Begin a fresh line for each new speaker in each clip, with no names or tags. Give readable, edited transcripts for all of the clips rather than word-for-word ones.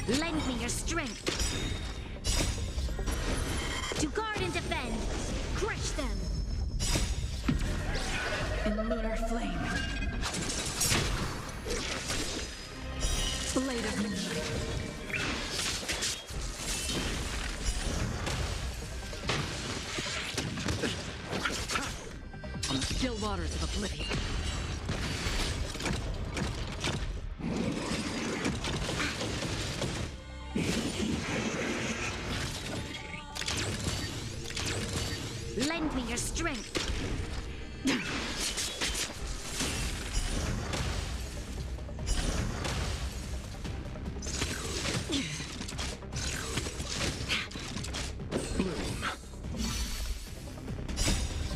Lend me your strength. To guard and defend. Crush them.
In lunar flame. Blade of moonlight. On the still waters of oblivion.
Lend me your strength.
Bloom.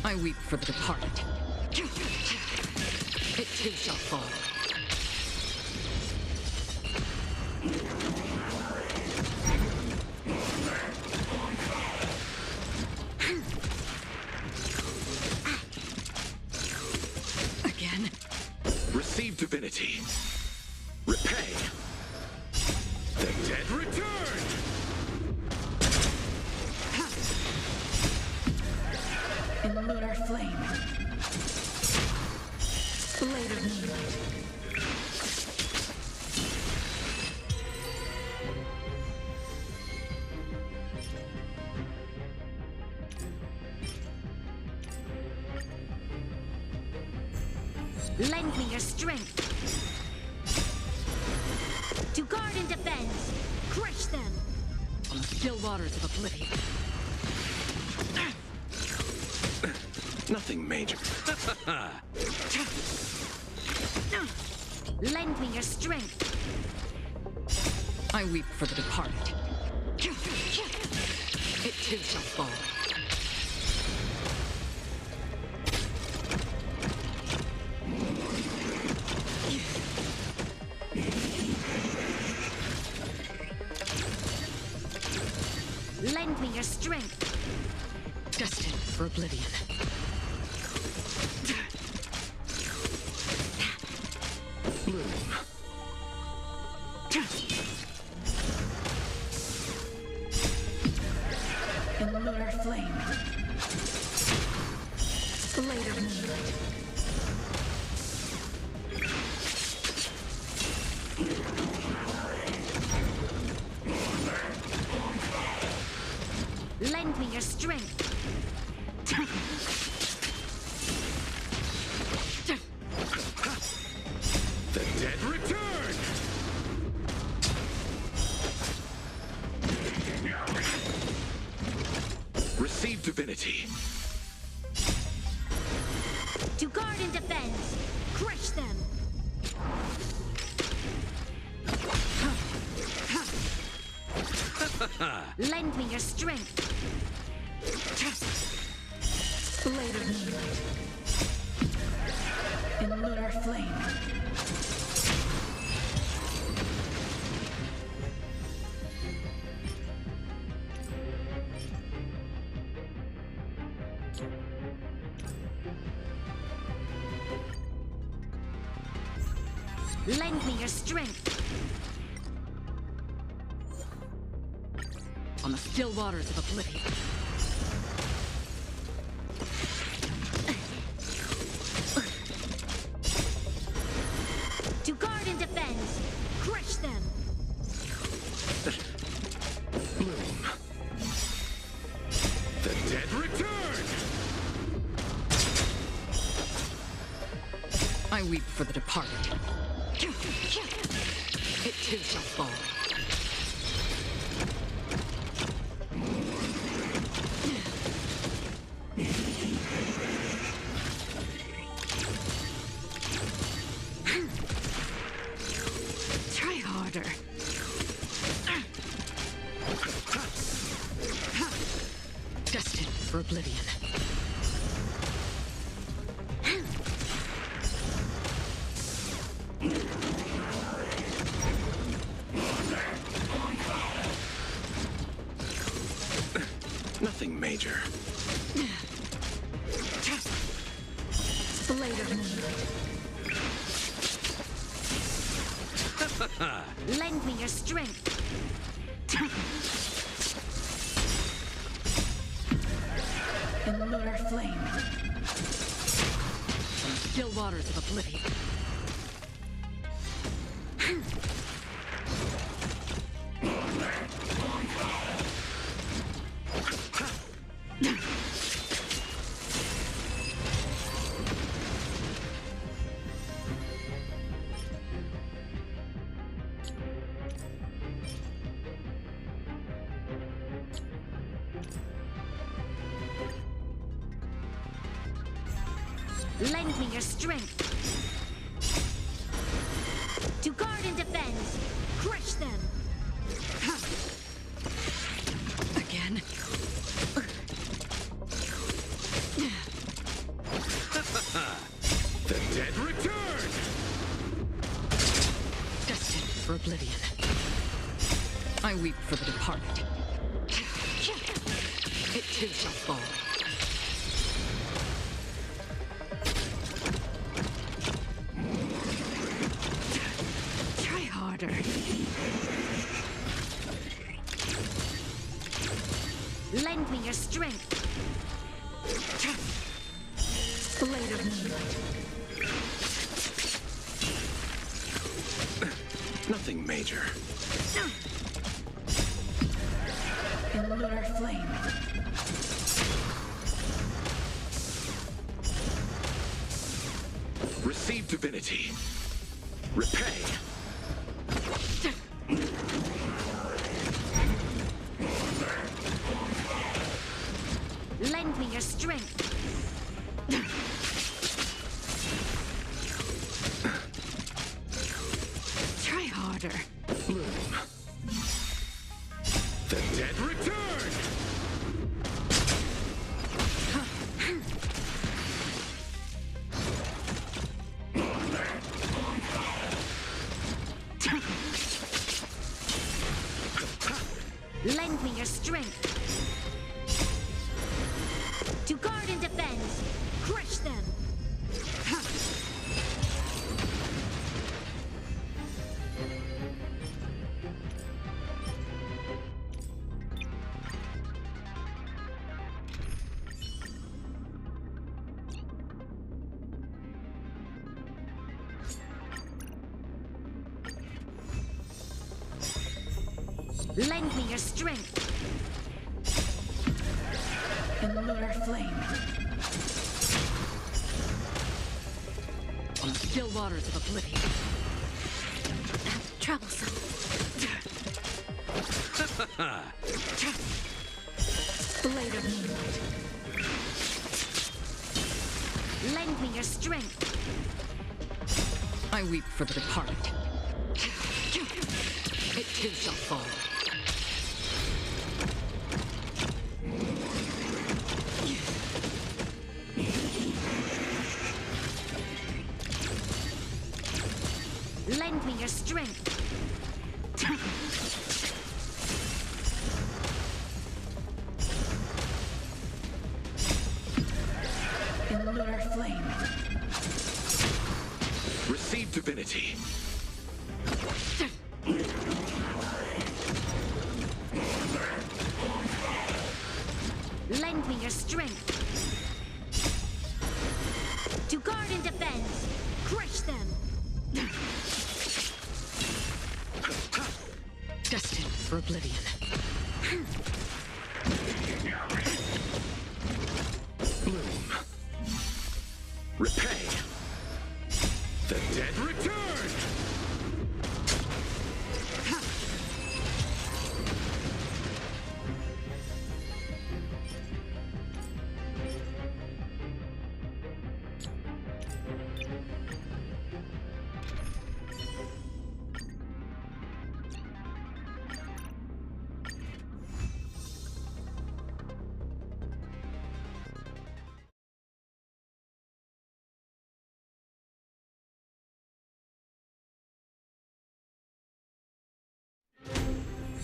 I weep for the departed. It too shall fall.
Receive divinity. Repay. The dead return!
In lunar flame. Blade of moonlight.
Lend me your strength. To guard and defend. Crush them.
On the still waters of oblivion.
Nothing major.
Lend me your strength.
I weep for the departed. It too shall fall.
Lend me your strength.
Destined for oblivion.
Bloom.
In lunar flame. Blade of moonlight.
Lend me your strength.
The dead return! Receive divinity.
To guard and defend. Crush them. Lend me your strength.
Blade of moonlight. In lunar flame.
Lend me your strength.
On the still waters of oblivion.
To guard and defend. Crush them.
Bloom. The dead return!
I weep for the departed. It too shall fall. Try harder. Destined for oblivion.
Nothing major.
Blade of moonlight.
Lend me your strength.
In lunar flame. From still waters of oblivion.
Lend me your strength. To guard and defend. Crush them.
Again.
The dead return!
Destined for oblivion. I weep for the departed. It too shall fall. Try harder.
Lend me your strength.
Blade of moonlight.
Nothing major.
In lunar flame.
Receive divinity. Repay.
Lend me your strength.
Try harder.
Bloom. The dead return!
Lend me your strength. To guard and defend. Crush them. Lend me your strength.
In lunar flame. On the still waters of oblivion.
Troublesome.
Blade of moonlight.
Lend me your strength.
I weep for the departed. It too shall fall.
Lend me your strength.
In lunar flame.
Receive divinity.
Lend me your strength. To guard and defend. Crush them.
Destined for oblivion.
Bloom. Repay. The dead return!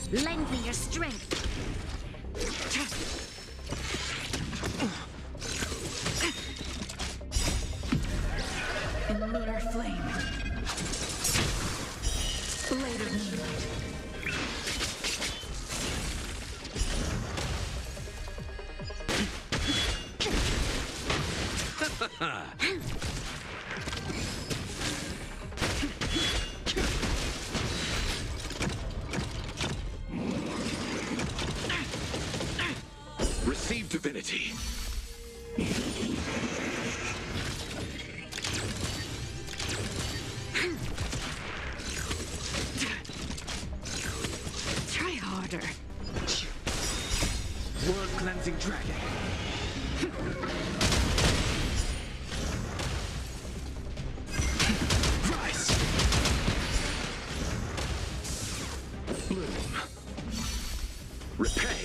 Lend me your strength.
In lunar flame. Blade of moonlight.
Perceived divinity.
Try harder.
World cleansing dragon. Rise.
Bloom. Repay.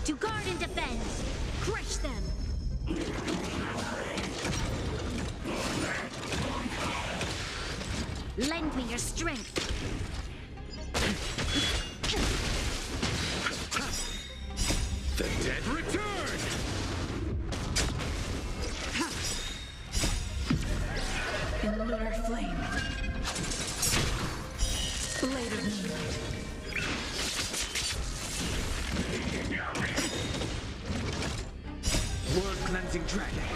To guard and defend. Crush them. Lend me your strength.
The dead return!
In lunar flame. Blade of moonlight.
World cleansing dragon.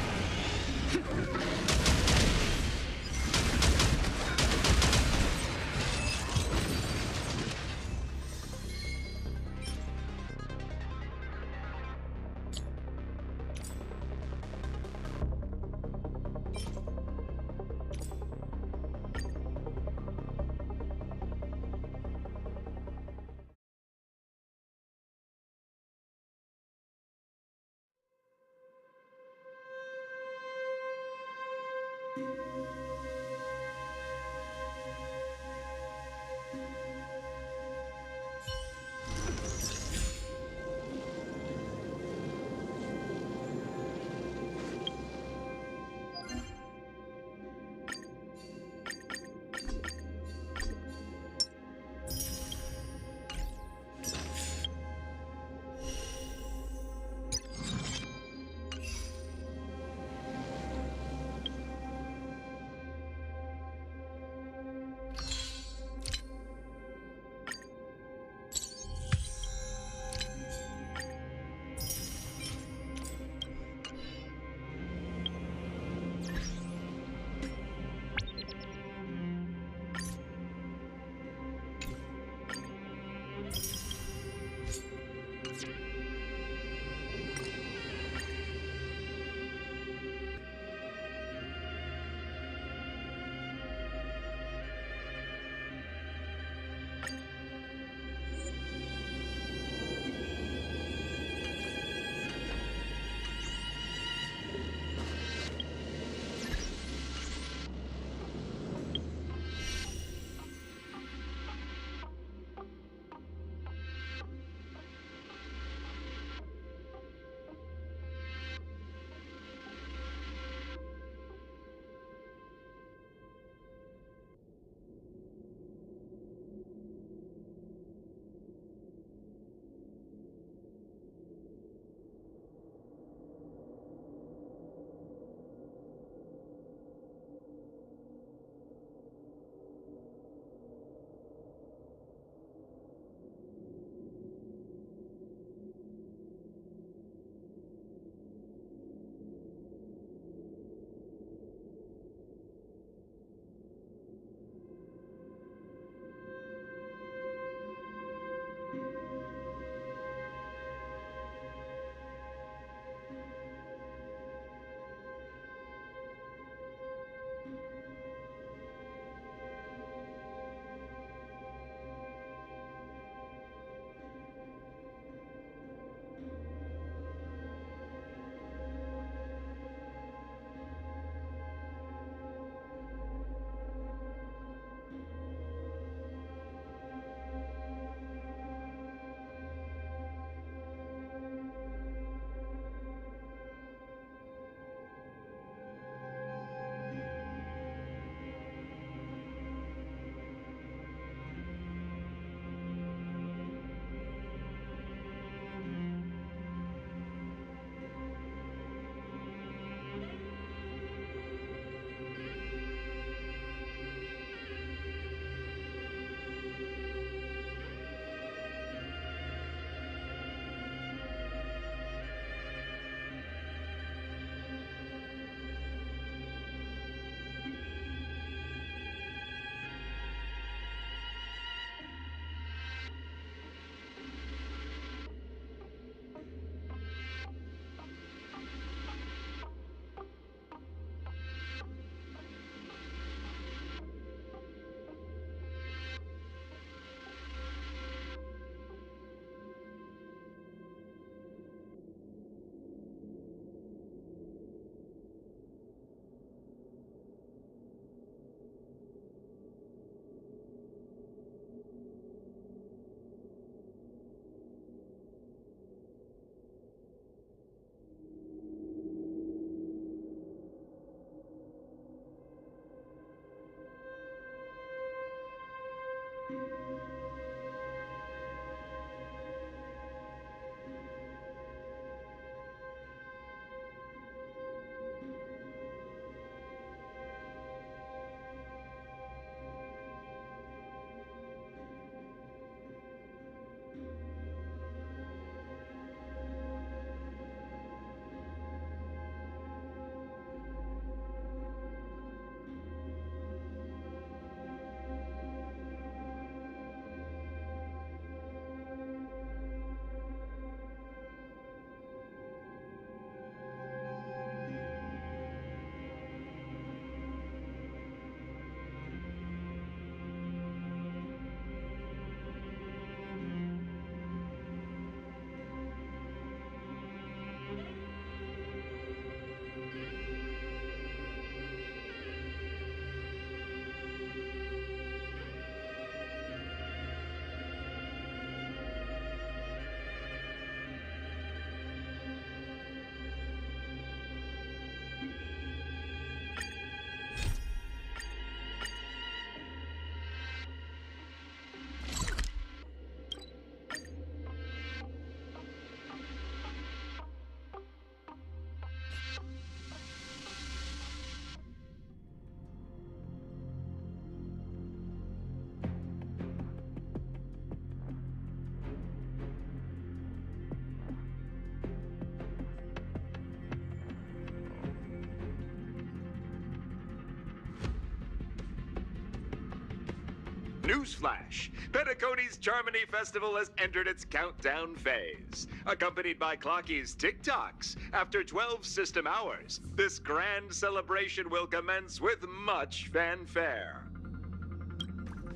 Newsflash! Penacony's Charmony Festival has entered its countdown phase. Accompanied by Clocky's TikToks, after 12 system hours, this grand celebration will commence with much fanfare.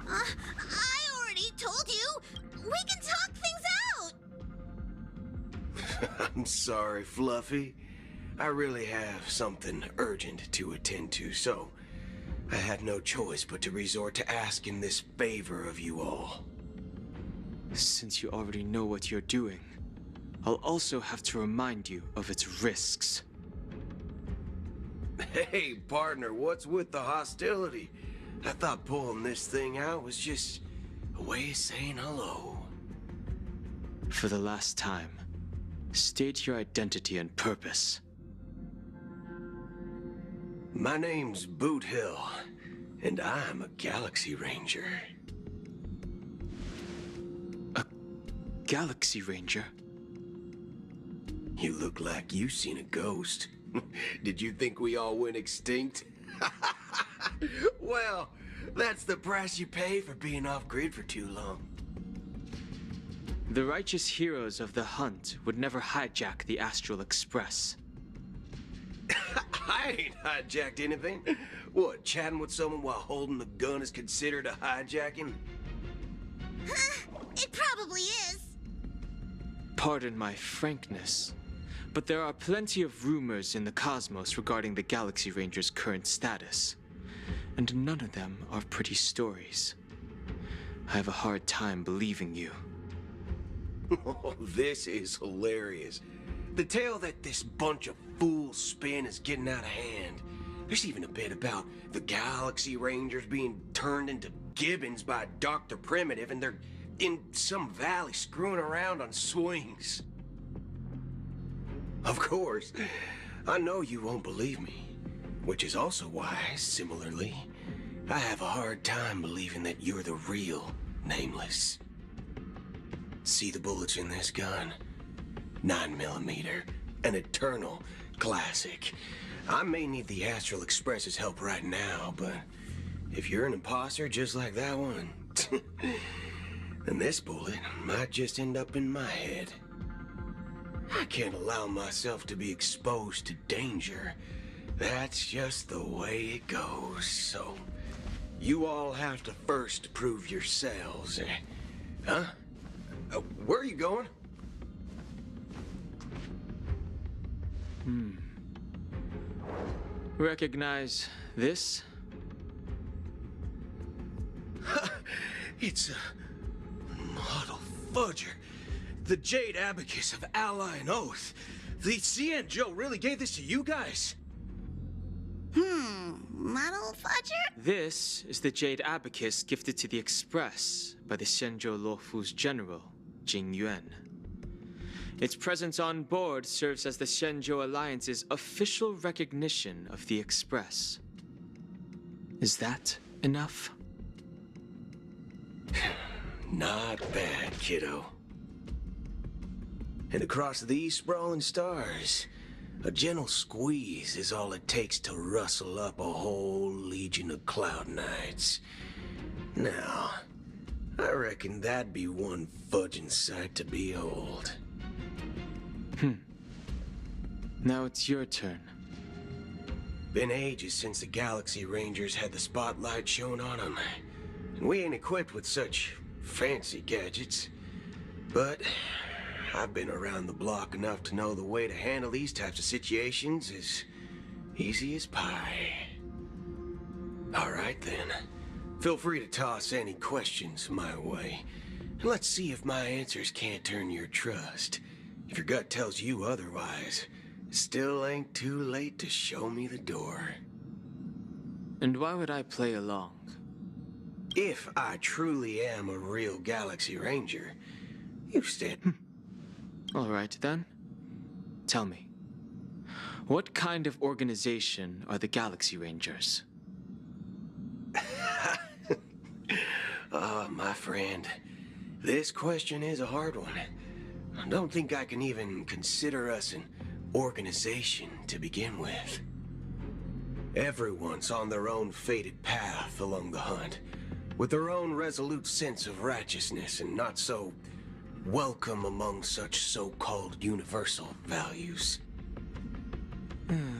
I already told you! We can talk things out!
I'm sorry, Fluffy. I really have something urgent to attend to, so I had no choice but to resort to asking this favor of you all.
Since you already know what you're doing, I'll also have to remind you of its risks.
Hey, partner, what's with the hostility? I thought pulling this thing out was just a way of saying hello.
For the last time, state your identity and purpose.
My name's Boot Hill, and I'm a Galaxy Ranger.
A Galaxy Ranger?
You look like you seen a ghost. Did you think we all went extinct? Well, that's the price you pay for being off-grid for too long.
The righteous heroes of the hunt would never hijack the Astral Express.
I ain't hijacked anything. What, chatting with someone while holding the gun is considered a hijacking?
It probably is.
Pardon my frankness, but there are plenty of rumors in the cosmos regarding the Galaxy Ranger's current status, and none of them are pretty stories. I have a hard time believing you.
Oh, this is hilarious. The tale that this bunch of fools spin is getting out of hand. There's even a bit about the Galaxy Rangers being turned into gibbons by Dr. Primitive, and they're in some valley screwing around on swings. Of course, I know you won't believe me, which is also why, similarly, I have a hard time believing that you're the real Nameless. See the bullets in this gun? 9mm, an eternal classic. I may need the Astral Express's help right now, but if you're an imposter just like that one, then this bullet might just end up in my head. I can't allow myself to be exposed to danger. That's just the way it goes, so you all have to first prove yourselves. Huh? Where are you going?
Recognize this?
It's a model fudger. The Jade Abacus of Ally and Oath. The CN Joe really gave this to you guys?
Model fudger?
This is the Jade Abacus gifted to the Express by the Shenzhou Luofu's general, Jing Yuan. Its presence on board serves as the Shenzhou Alliance's official recognition of the Express. Is that enough?
Not bad, kiddo. And across these sprawling stars, a gentle squeeze is all it takes to rustle up a whole legion of cloud knights. Now, I reckon that'd be one fudging sight to behold.
Now it's your turn.
Been ages since the Galaxy Rangers had the spotlight shown on them. And we ain't equipped with such fancy gadgets. But I've been around the block enough to know the way to handle these types of situations is easy as pie. All right then. Feel free to toss any questions my way. And let's see if my answers can't turn your trust. If your gut tells you otherwise, it still ain't too late to show me the door.
And why would I play along?
If I truly am a real Galaxy Ranger, you stand...
All right then. Tell me, what kind of organization are the Galaxy Rangers?
My friend, this question is a hard one. I don't think I can even consider us an organization to begin with. Everyone's on their own fated path along the hunt, with their own resolute sense of righteousness and not so welcome among such so-called universal values.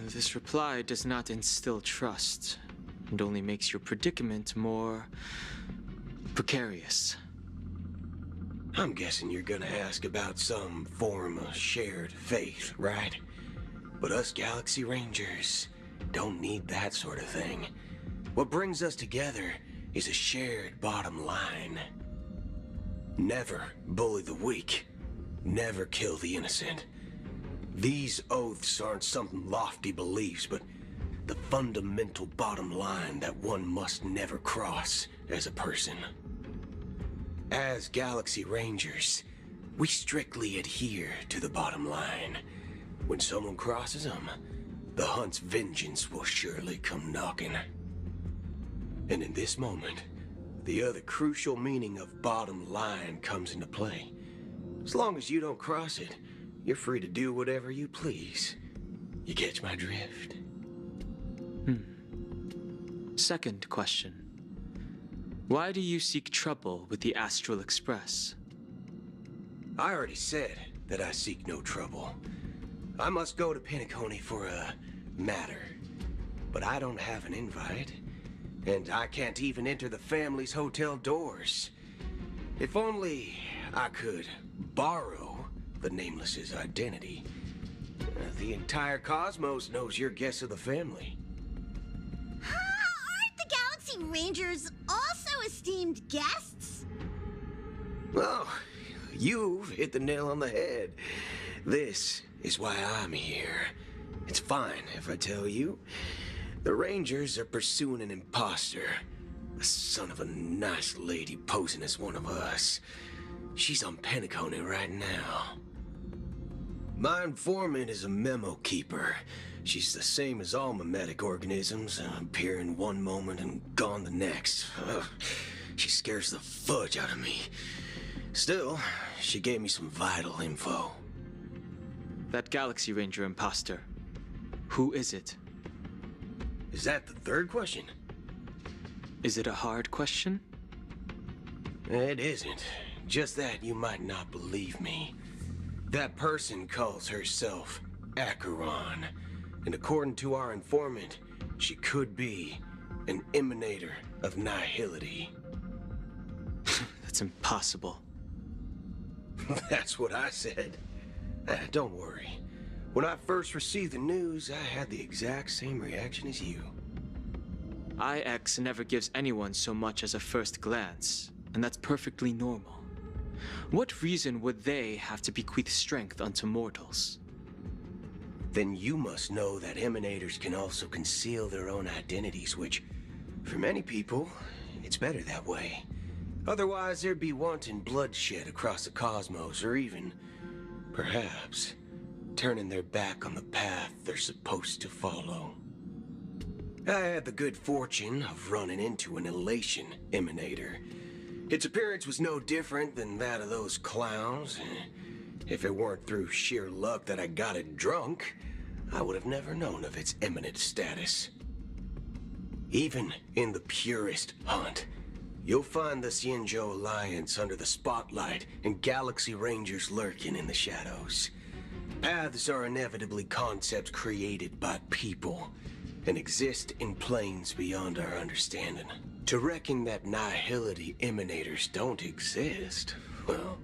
This reply does not instill trust, and only makes your predicament more precarious.
I'm guessing you're gonna ask about some form of shared faith, right? But us Galaxy Rangers don't need that sort of thing. What brings us together is a shared bottom line. Never bully the weak. Never kill the innocent. These oaths aren't some lofty beliefs, but the fundamental bottom line that one must never cross as a person. As Galaxy Rangers, we strictly adhere to the bottom line. When someone crosses them, the hunt's vengeance will surely come knocking. And in this moment, the other crucial meaning of bottom line comes into play. As long as you don't cross it, you're free to do whatever you please. You catch my drift?
Second question. Why do you seek trouble with the Astral Express?
I already said that I seek no trouble. I must go to Penacony for a matter. But I don't have an invite. And I can't even enter the family's hotel doors. If only I could borrow the Nameless's identity. The entire cosmos knows you're guests of the family.
Aren't the Galaxy Rangers also esteemed guests?
Well, you've hit the nail on the head. This is why I'm here. It's fine if I tell you. The Rangers are pursuing an imposter. A son of a nice lady posing as one of us. She's on Penacony right now. My informant is a memo keeper. She's the same as all mimetic organisms, appearing one moment and gone the next. She scares the fudge out of me. Still, she gave me some vital info.
That Galaxy Ranger imposter. Who is it?
Is that the third question?
Is it a hard question?
It isn't. Just that you might not believe me. That person calls herself Acheron. And according to our informant, she could be an emanator of nihility.
That's impossible.
That's what I said. Don't worry. When I first received the news, I had the exact same reaction as you.
IX never gives anyone so much as a first glance, and that's perfectly normal. What reason would they have to bequeath strength unto mortals?
then you must know that emanators can also conceal their own identities, which, for many people, it's better that way. Otherwise, there'd be wanton bloodshed across the cosmos, or even, perhaps, turning their back on the path they're supposed to follow. I had the good fortune of running into an elation emanator. Its appearance was no different than that of those clowns. If it weren't through sheer luck that I got it drunk, I would have never known of its eminent status. Even in the purest hunt, you'll find the Xianzhou Alliance under the spotlight and Galaxy Rangers lurking in the shadows. Paths are inevitably concepts created by people and exist in planes beyond our understanding. To reckon that nihility emanators don't exist, well,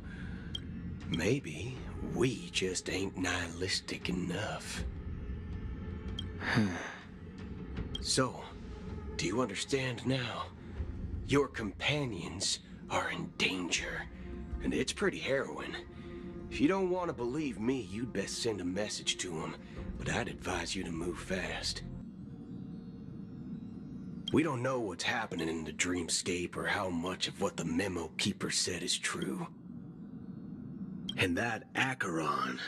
maybe we just ain't nihilistic enough. So, do you understand now? Your companions are in danger, and it's pretty harrowing. If you don't want to believe me, you'd best send a message to them, but I'd advise you to move fast. We don't know what's happening in the dreamscape or how much of what the memo keeper said is true. And that Acheron,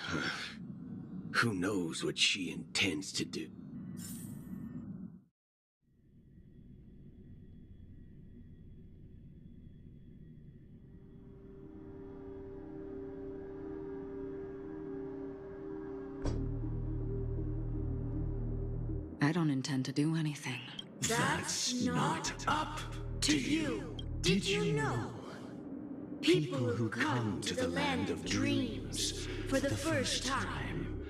who knows what she intends to do.
I don't intend to do anything.
That's not up to you. Did you know? People who come to the land of dreams for the first time,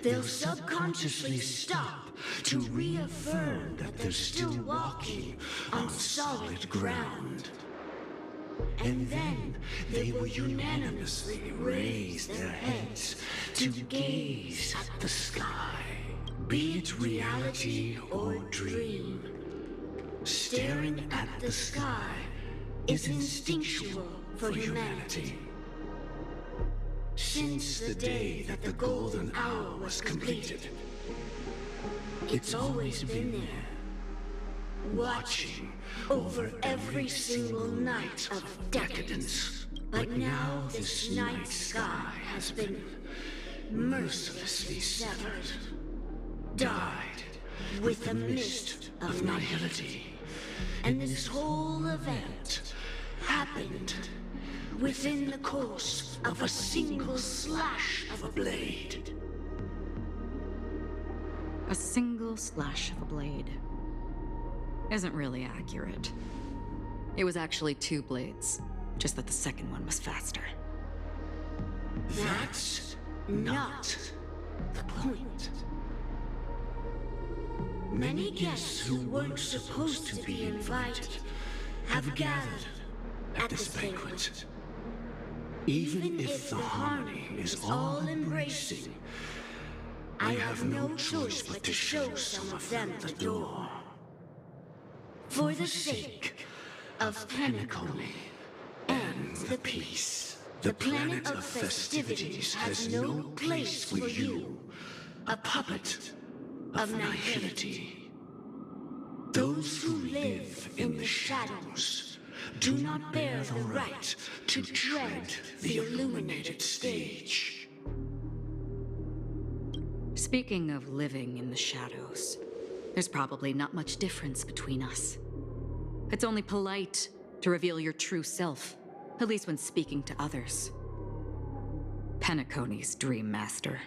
they'll subconsciously stop to reaffirm that they're still walking on solid ground. And then they will unanimously raise their heads to gaze at the sky. Be it reality or dream, staring at the sky is instinctual for humanity. Since the day that the golden hour was completed, it's always been there, watching over every single night of decadence. But now this night sky has been mercilessly severed. Died with the mist of nihility. And this whole event happened within the course of a single slash of a blade.
A single slash of a blade isn't really accurate. It was actually 2 blades, just that the second one was faster.
That's not the point. Many guests who weren't supposed to be invited have gathered at this banquet. Even if the harmony is all-embracing, I have no choice but to show some of them the door. For the sake of Penacony and the peace, the planet of festivities has no place for you, a puppet of nihility. Those who live in the shadows do not bear the right to tread the illuminated stage.
Speaking of living in the shadows, there's probably not much difference between us. It's only polite to reveal your true self, at least when speaking to others. Penacony's Dream Master.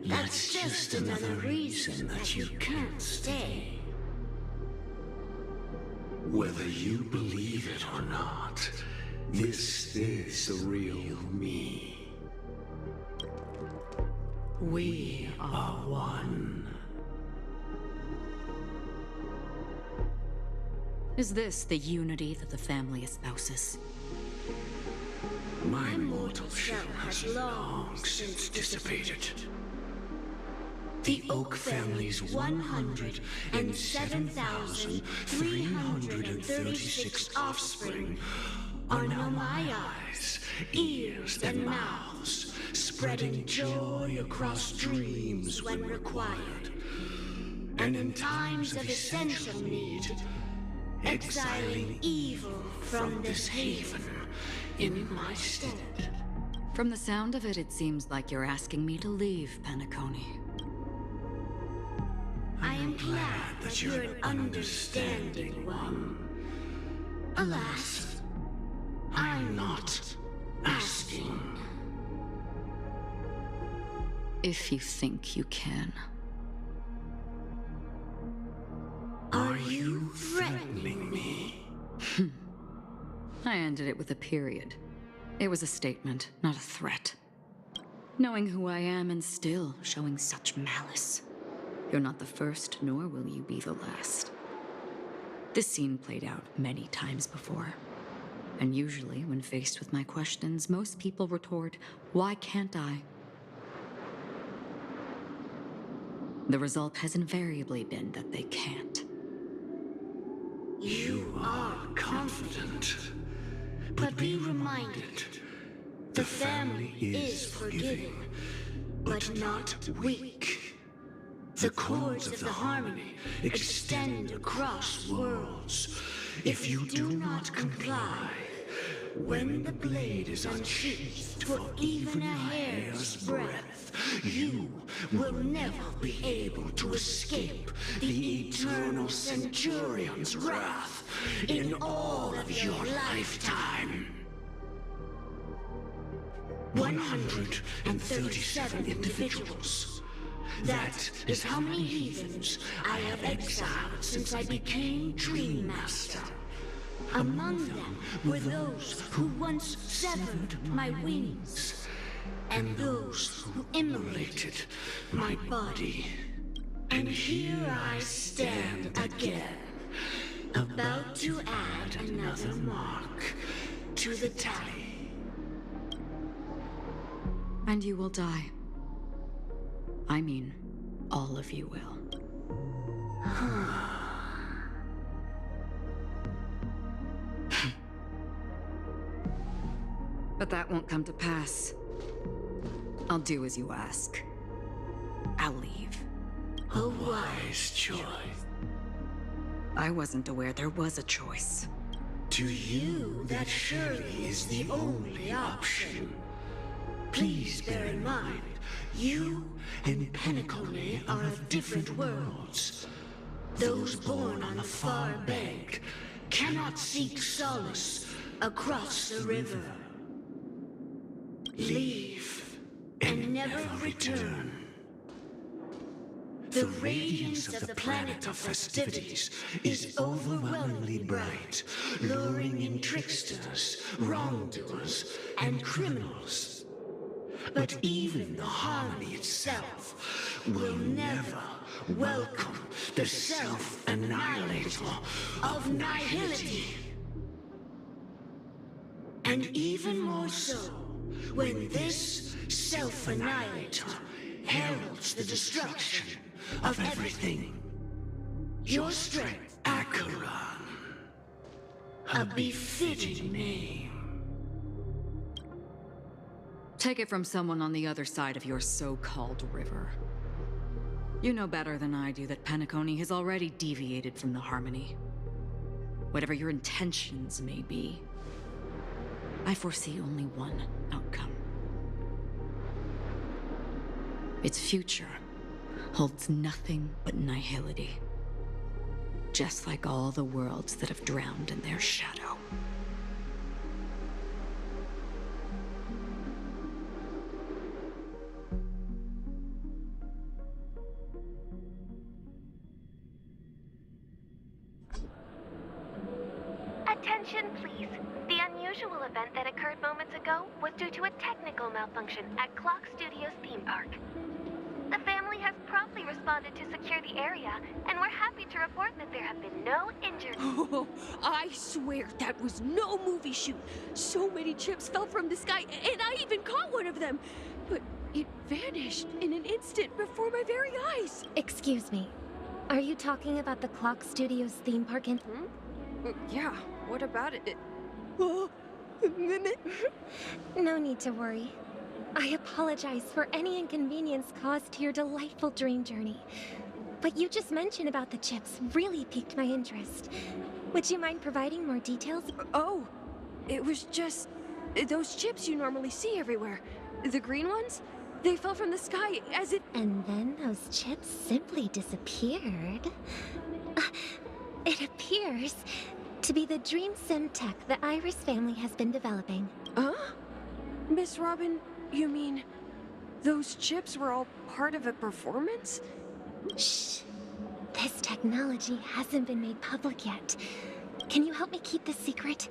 That's just another reason that you can't stay.
Whether you believe it or not, this is the real me.
We are one.
Is this the unity that the family espouses?
My mortal shell has long since dissipated.
The Oak family's 107,336 offspring are now my eyes, ears, and mouths, spreading joy across dreams when required. And in times of essential need, exiling evil from this haven in my stead.
From the sound of it, it seems like you're asking me to leave, Penacony.
I am glad that you're an understanding one. Alas, I'm not asking.
If you think you can.
Are you threatening me?
I ended it with a period. It was a statement, not a threat. Knowing who I am and still showing such malice. You're not the first, nor will you be the last. This scene played out many times before. And usually, when faced with my questions, most people retort, "Why can't I?" The result has invariably been that they can't.
You are confident. But be reminded, the family is forgiving, but not weak. The cords of the harmony extend across worlds. If you do not comply, when the blade is unsheathed for even a hair's breadth, you will never be able to escape the eternal Centurion's wrath in all of your lifetime. 137 individuals. That is how many heathens I have exiled since I became Dream Master. Among them were those who once severed my wings, and those who immolated my body. And here I stand again, about to add another mark to the tally.
And you will die. I mean, all of you will. But that won't come to pass. I'll do as you ask. I'll leave.
A wise choice.
I wasn't aware there was a choice.
To you, that surely is the only option. Please bear in mind, you and Penacony are of different worlds. Those born on the far bank cannot seek solace across the river. Leave and never return. The radiance of the planet of festivities is overwhelmingly bright, luring in tricksters, wrongdoers, and criminals. But even the harmony itself will never welcome the self-annihilator of nihility. And even more so, when this self-annihilator heralds the destruction of everything. Your strength, Acheron. A befitting name.
Take it from someone on the other side of your so-called river. You know better than I do that Penacony has already deviated from the harmony. Whatever your intentions may be, I foresee only one outcome. Its future holds nothing but nihility. Just like all the worlds that have drowned in their shadow.
Attention, please. The unusual event that occurred moments ago was due to a technical malfunction at Clock Studios theme park. The family has promptly responded to secure the area, and we're happy to report that there have been no injuries.
Oh, I swear that was no movie shoot. So many chips fell from the sky, and I even caught one of them. But it vanished in an instant before my very eyes.
Excuse me. Are you talking about the Clock Studios theme park in...
Yeah, what about it? Oh,
No need to worry. I apologize for any inconvenience caused to your delightful dream journey. What you just mentioned about the chips really piqued my interest. Would you mind providing more details?
Oh, it was just those chips you normally see everywhere. The green ones? They fell from the sky as if...
And then those chips simply disappeared. It appears to be the dream sim tech the Iris family has been developing.
Huh? Miss Robin, you mean those chips were all part of a performance?
Shh. This technology hasn't been made public yet. Can you help me keep this secret?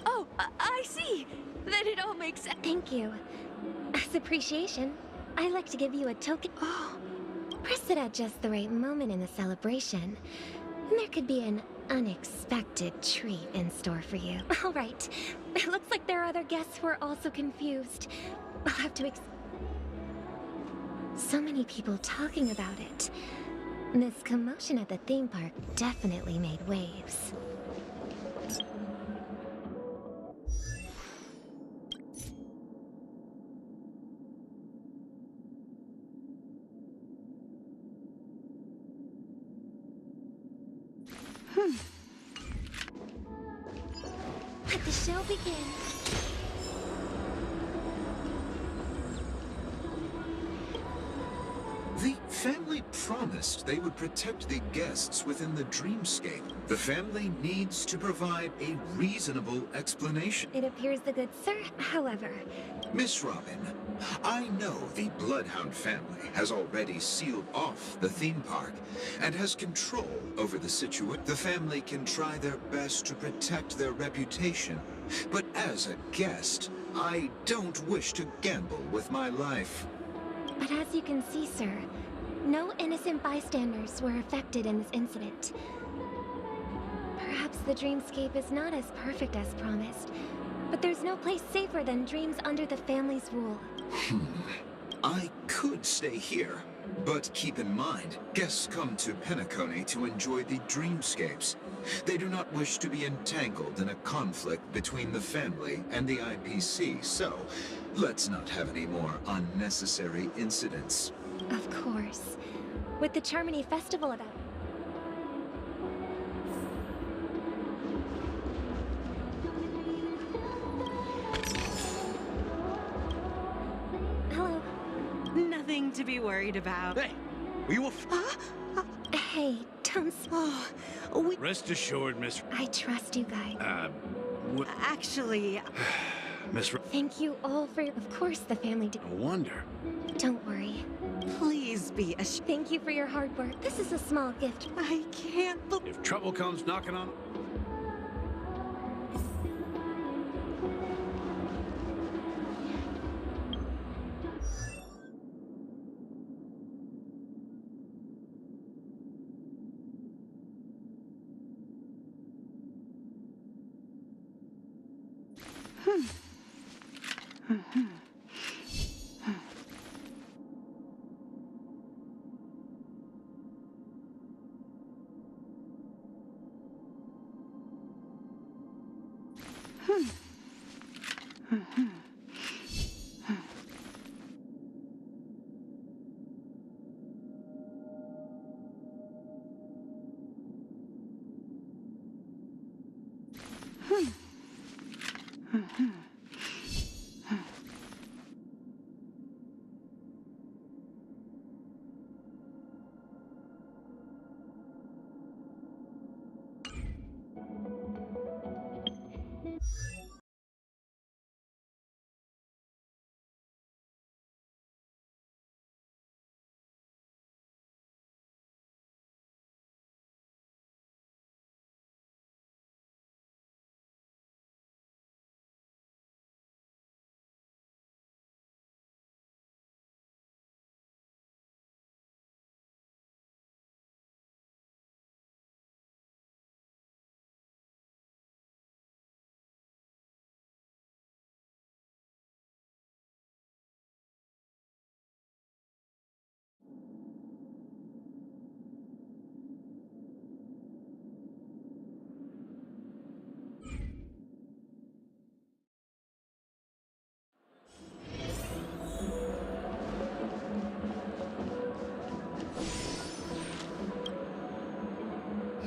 Oh, I see. Then it all makes sense.
Thank you. As appreciation, I'd like to give you a token.
Oh,
Press it at just the right moment in the celebration, and there could be an unexpected treat in store for you. All right. It looks like there are other guests who are also confused. I'll have to so many people talking about it. This commotion at the theme park definitely made waves. Let the show begin.
The family promised they would protect the guests within the dreamscape. The family needs to provide a reasonable explanation.
It appears the good sir, however.
Miss Robin, I know the Bloodhound family has already sealed off the theme park and has control over the situation. The family can try their best to protect their reputation, but as a guest, I don't wish to gamble with my life.
But as you can see, sir, no innocent bystanders were affected in this incident. Perhaps the dreamscape is not as perfect as promised, but there's no place safer than dreams under the family's rule.
I could stay here, but keep in mind, guests come to Penacony to enjoy the dreamscapes. They do not wish to be entangled in a conflict between the family and the IPC, so let's not have any more unnecessary incidents.
Of course. With the Charmony Festival about... Hello.
Nothing to be worried about.
Hey, were you
Hey, don't...
Oh,
Rest assured, Miss...
I trust you guys.
actually...
Miss...
Thank you all for... Of course the family did...
No wonder.
Don't worry.
Please be a...
Thank you for your hard work. This is a small gift.
I can't believe...
If trouble comes knocking on...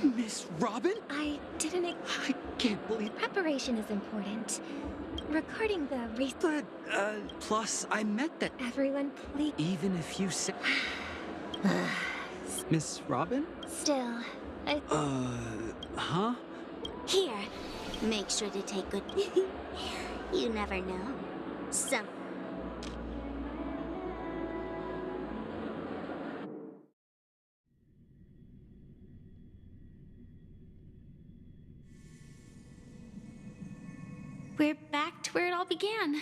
Miss Robin?
I didn't.
I can't believe.
Preparation is important. Regarding the race.
But, plus, I meant that.
Everyone, please.
Even if you said. Miss Robin?
Still,
Huh?
Here, make sure to take good. You never know. Some.
We're back to where it all began.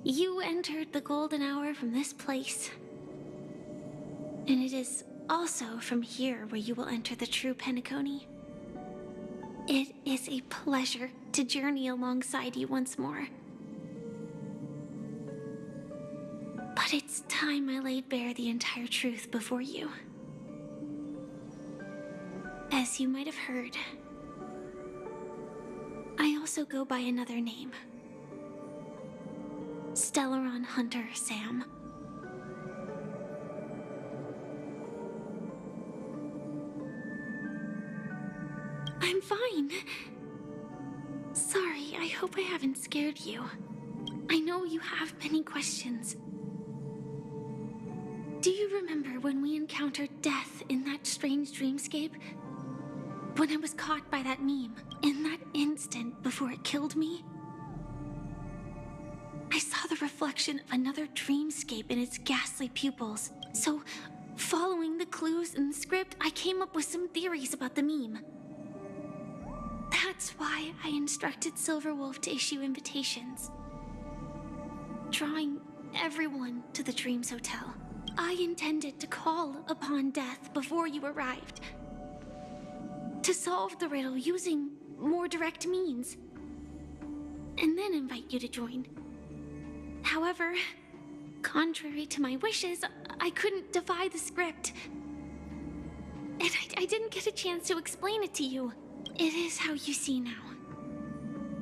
You entered the golden hour from this place. And it is also from here where you will enter the true Penacony. It is a pleasure to journey alongside you once more. But it's time I laid bare the entire truth before you. As you might have heard, I also go by another name. Stellaron Hunter Sam. I'm fine. Sorry, I hope I haven't scared you. I know you have many questions. Do you remember when we encountered death in that strange dreamscape? When I was caught by that meme, in that instant before it killed me? I saw the reflection of another dreamscape in its ghastly pupils. So, following the clues in the script, I came up with some theories about the meme. That's why I instructed Silverwolf to issue invitations, drawing everyone to the Dreams Hotel. I intended to call upon death before you arrived, to solve the riddle using more direct means, and then invite you to join. However, contrary to my wishes, I couldn't defy the script, and I didn't get a chance to explain it to you. It is how you see now.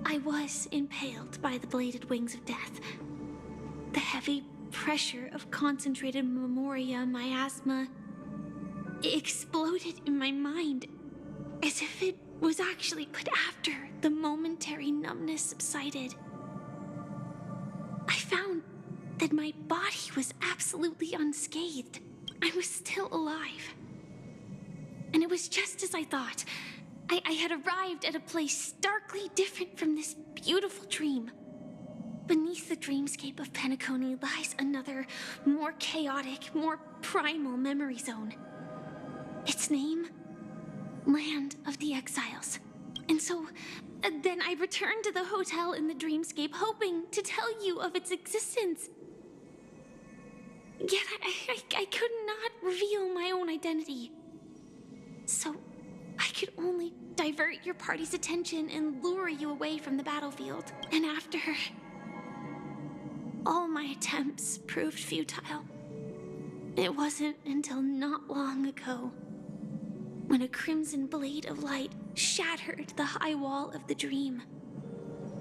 I was impaled by the bladed wings of death. The heavy pressure of concentrated memoria miasma exploded in my mind, as if it was actually put after the momentary numbness subsided. I found that my body was absolutely unscathed. I was still alive. And it was just as I thought. I had arrived at a place starkly different from this beautiful dream. Beneath the dreamscape of Penacony lies another, more chaotic, more primal memory zone. Its name? Land of the Exiles. And so, then I returned to the hotel in the dreamscape, hoping to tell you of its existence. Yet I could not reveal my own identity. So, I could only divert your party's attention and lure you away from the battlefield. And after all my attempts proved futile, it wasn't until not long ago when a crimson blade of light shattered the high wall of the dream,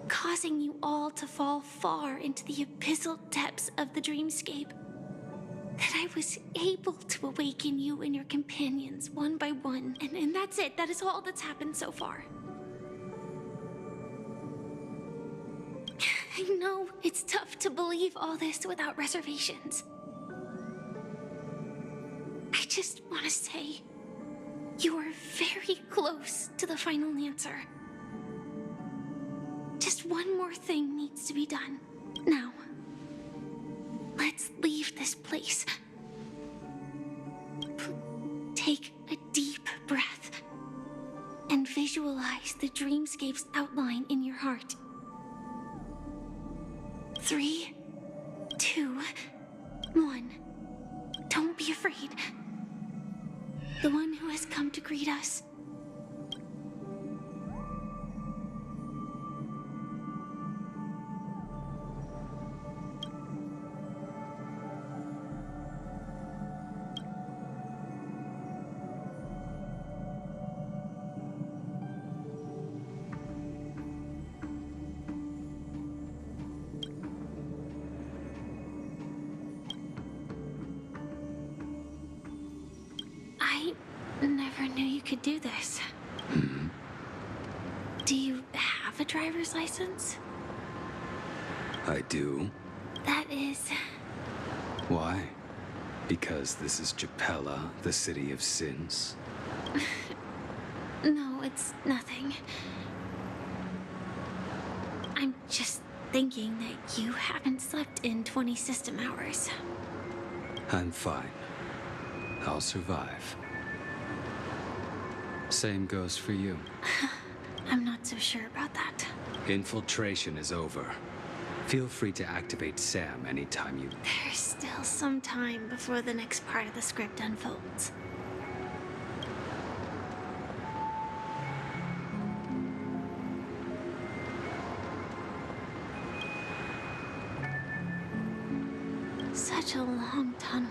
causing you all to fall far into the abyssal depths of the dreamscape, that I was able to awaken you and your companions one by one. And that's it. That is all that's happened so far. I know it's tough to believe all this without reservations. I just want to say, you are very close to the final answer. Just one more thing needs to be done. Now, let's leave this place. Take a deep breath and visualize the dreamscape's outline in your heart. 3, 2, 1. Don't be afraid. The one who has come to greet us. Never knew you could do this. Do you have a driver's license?
I do.
That is...
Why? Because this is Japella, the city of sins?
No, it's nothing. I'm just thinking that you haven't slept in 20 system hours.
I'm fine. I'll survive. Same goes for you.
I'm not so sure about that.
Infiltration is over. Feel free to activate Sam anytime you...
There's still some time before the next part of the script unfolds. Such a long tunnel.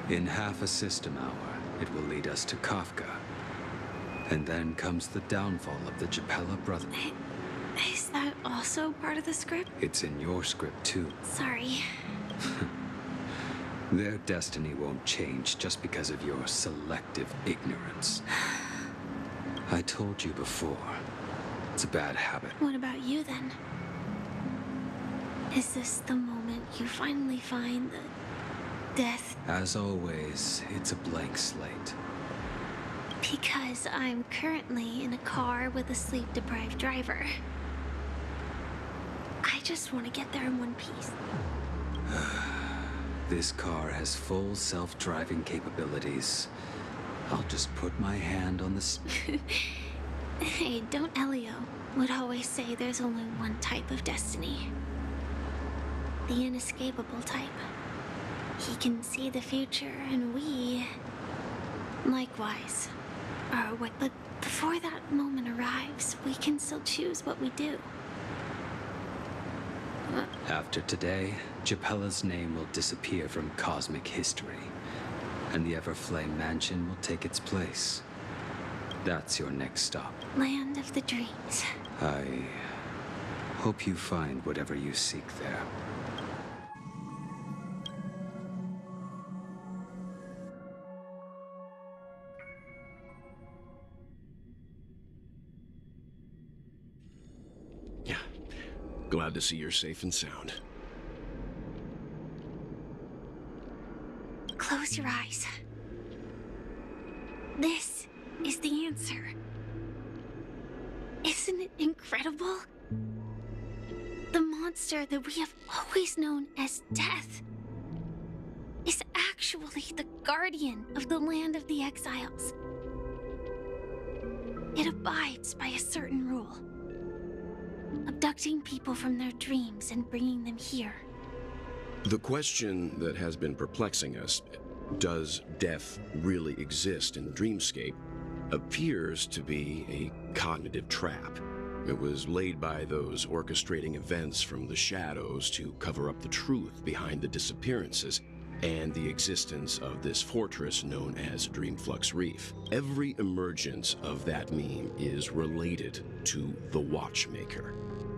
In half a system hour, it will lead us to Kafka. And then comes the downfall of the Japella brothers.
Is that also part of the script?
It's in your script, too.
Sorry.
Their destiny won't change just because of your selective ignorance. I told you before. It's a bad habit.
What about you, then? Is this the moment you finally find the death?
As always, it's a blank slate.
Because I'm currently in a car with a sleep-deprived driver. I just want to get there in one piece.
This car has full self-driving capabilities. I'll just put my hand on the...
Hey, don't Elio would always say there's only one type of destiny. The inescapable type. He can see the future, and we... likewise. But before that moment arrives, we can still choose what we do.
After today, Japella's name will disappear from cosmic history, and the Everflame Mansion will take its place. That's your next stop.
Land of the dreams.
I hope you find whatever you seek there.
Glad to see you're safe and sound.
Close your eyes. This is the answer. Isn't it incredible? The monster that we have always known as Death is actually the guardian of the land of the exiles. It abides by a certain rule. Abducting people from their dreams and bringing them here.
The question that has been perplexing us, does death really exist in the dreamscape, appears to be a cognitive trap. It was laid by those orchestrating events from the shadows to cover up the truth behind the disappearances and the existence of this fortress known as Dreamflux Reef. Every emergence of that meme is related to the Watchmaker.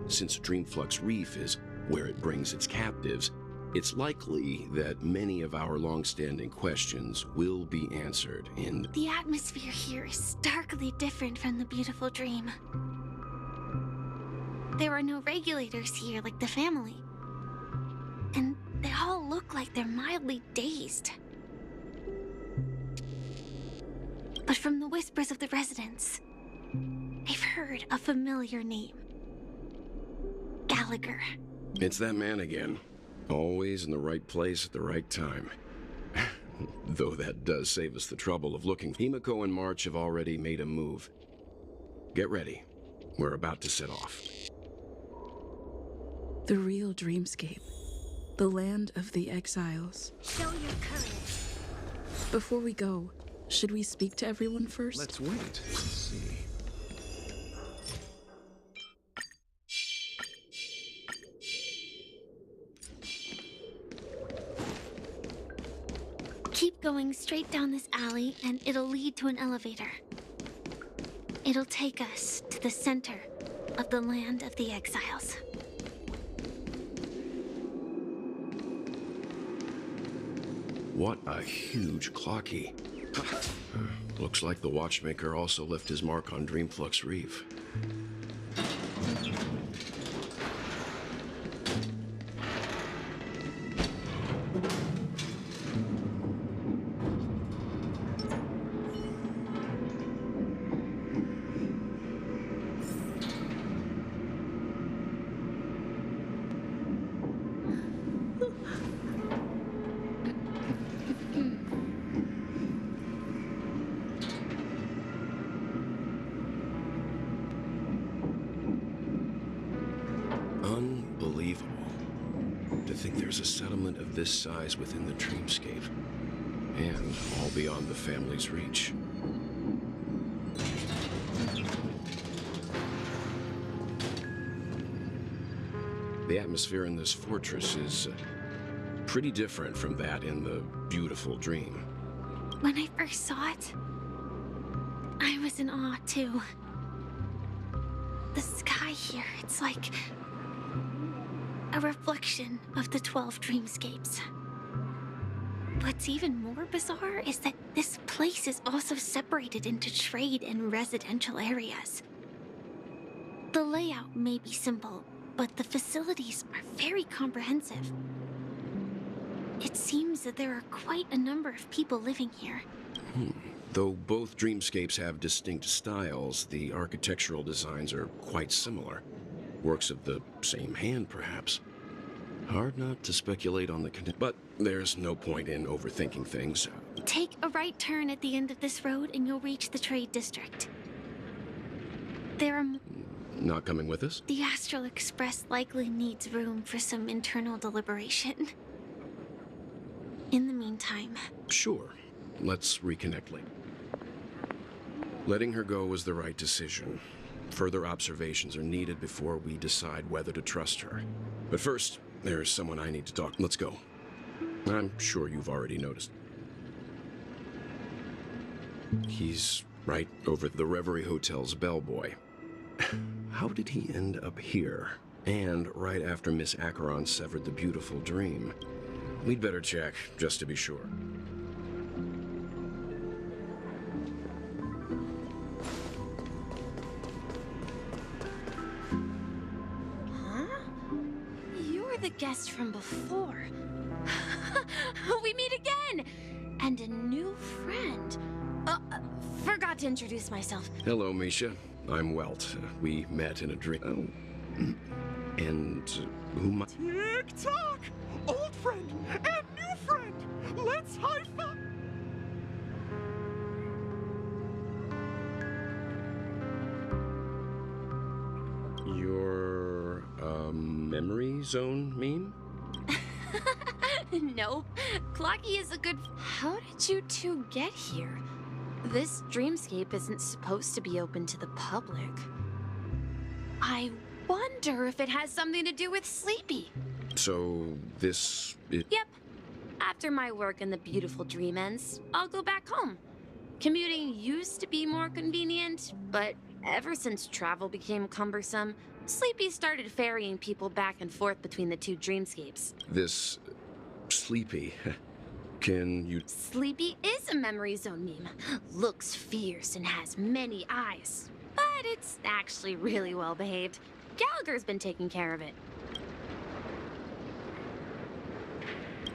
Since Dreamflux Reef is where it brings its captives, it's likely that many of our long-standing questions will be answered in...
The atmosphere here is starkly different from the beautiful dream. There are no regulators here like the family. And they all look like they're mildly dazed. But from the whispers of the residents, I've heard a familiar name. Gallagher.
It's that man again. Always in the right place at the right time. Though that does save us the trouble of looking. Himiko and March have already made a move. Get ready. We're about to set off.
The real dreamscape. The land of the exiles.
Show your courage.
Before we go, should we speak to everyone first?
Let's wait and see.
Keep going straight down this alley and it'll lead to an elevator. It'll take us to the center of the land of the exiles.
What a huge clocky. Looks like the watchmaker also left his mark on Dreamflux Reef. Unbelievable. To think there's a settlement of this size within the dreamscape, and all beyond the family's reach. The atmosphere in this fortress is pretty different from that in the beautiful dream.
When I first saw it, I was in awe too. The sky here, it's like a reflection of the 12 dreamscapes. What's even more bizarre is that this place is also separated into trade and residential areas. The layout may be simple, but the facilities are very comprehensive. It seems that there are quite a number of people living here.
Though both dreamscapes have distinct styles, the architectural designs are quite similar. Works of the same hand, perhaps. Hard not to speculate on the connection, but there's no point in overthinking things.
Take a right turn at the end of this road and you'll reach the trade district. There are...
Not coming with us?
The Astral Express likely needs room for some internal deliberation. In the meantime...
Sure. Let's reconnect later. Letting her go was the right decision. Further observations are needed before we decide whether to trust her. But first, there's someone I need to talk. Let's go. I'm sure you've already noticed. He's right over the Reverie Hotel's bellboy. How did he end up here? And right after Miss Acheron severed the beautiful dream. We'd better check, just to be sure.
The guest from before. We meet again! And a new friend. Forgot to introduce myself.
Hello, Misha. I'm Welt. We met in a dream. Oh. And whom I...
Tick-tock! Old friend and new friend! Let's high-five!
Your, memory zone meme?
Nope. Clocky is a good... How did you two get here? This dreamscape isn't supposed to be open to the public. I wonder if it has something to do with Sleepy.
So, this is...
Yep. After my work in the beautiful dream ends, I'll go back home. Commuting used to be more convenient, but ever since travel became cumbersome, Sleepy started ferrying people back and forth between the two dreamscapes.
This... Sleepy. Can you...
Sleepy is a memory zone meme. Looks fierce and has many eyes. But it's actually really well behaved. Gallagher's been taking care of it.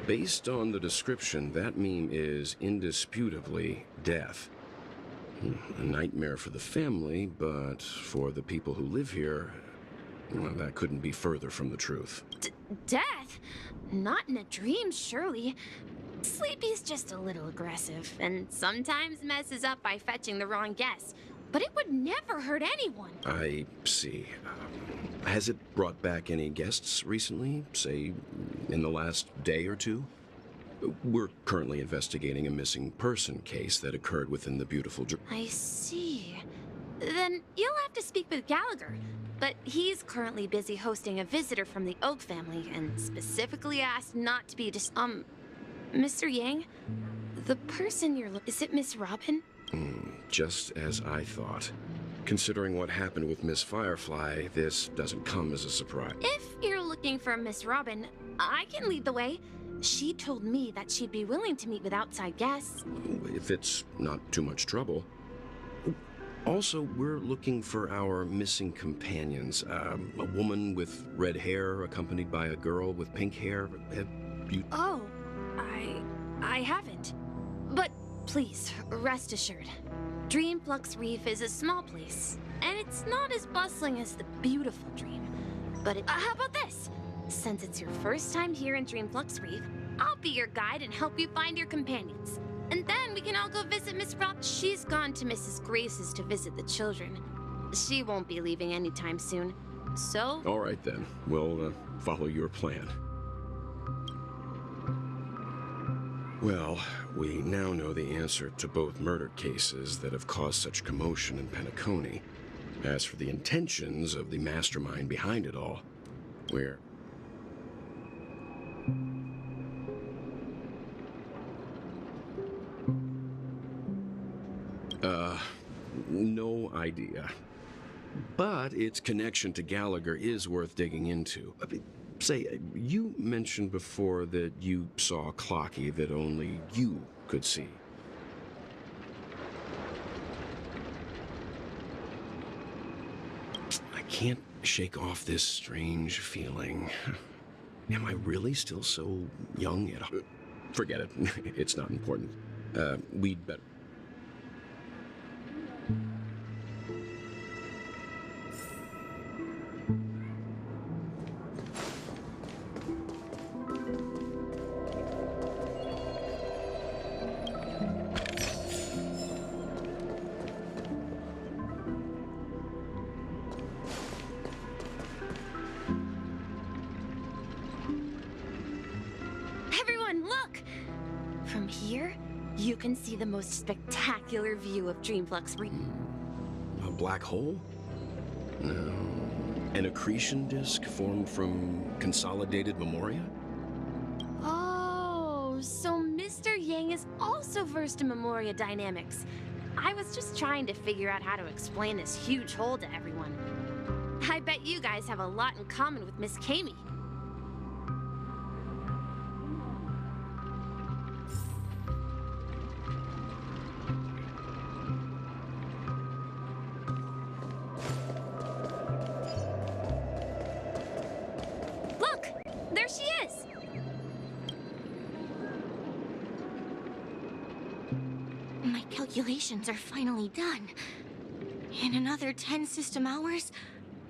Based on the description, that meme is indisputably death. A nightmare for the family, but for the people who live here, well, that couldn't be further from the truth.
Death? Not in a dream, surely. Sleepy's just a little aggressive, and sometimes messes up by fetching the wrong guess. But it would never hurt anyone.
I see. Has it brought back any guests recently? Say, in the last day or two? We're currently investigating a missing person case that occurred within the beautiful...
I see. Then you'll have to speak with Gallagher. But he's currently busy hosting a visitor from the Oak family and specifically asked not to be Mr. Yang? The person you're is it Miss Robin?
Just as I thought. Considering what happened with Miss Firefly, this doesn't come as a surprise.
If you're looking for Miss Robin, I can lead the way. She told me that she'd be willing to meet with outside guests.
If it's not too much trouble. Also, we're looking for our missing companions. A woman with red hair accompanied by a girl with pink hair. Have you...
Oh, I haven't. But please, rest assured. Dreamflux Reef is a small place, and it's not as bustling as the beautiful Dream. But how about this? Since it's your first time here in Dreamflux Reef, I'll be your guide and help you find your companions. And then we can all go visit Miss Roth. She's gone to Mrs. Grace's to visit the children. She won't be leaving anytime soon. So...
All right, then. We'll follow your plan. Well, we now know the answer to both murder cases that have caused such commotion in Penacony. As for the intentions of the mastermind behind it all, we're... no idea. But its connection to Gallagher is worth digging into. Say, you mentioned before that you saw a Clocky that only you could see. I can't shake off this strange feeling. Am I really still so young at heart? Forget it. It's not important. We'd better...
You can see the most spectacular view of Dreamflux Reef.
A black hole? No. An accretion disk formed from consolidated memoria?
Oh, so Mr. Yang is also versed in memoria dynamics. I was just trying to figure out how to explain this huge hole to everyone. I bet you guys have a lot in common with Miss Kami.
Calculations are finally done. In another 10 system hours,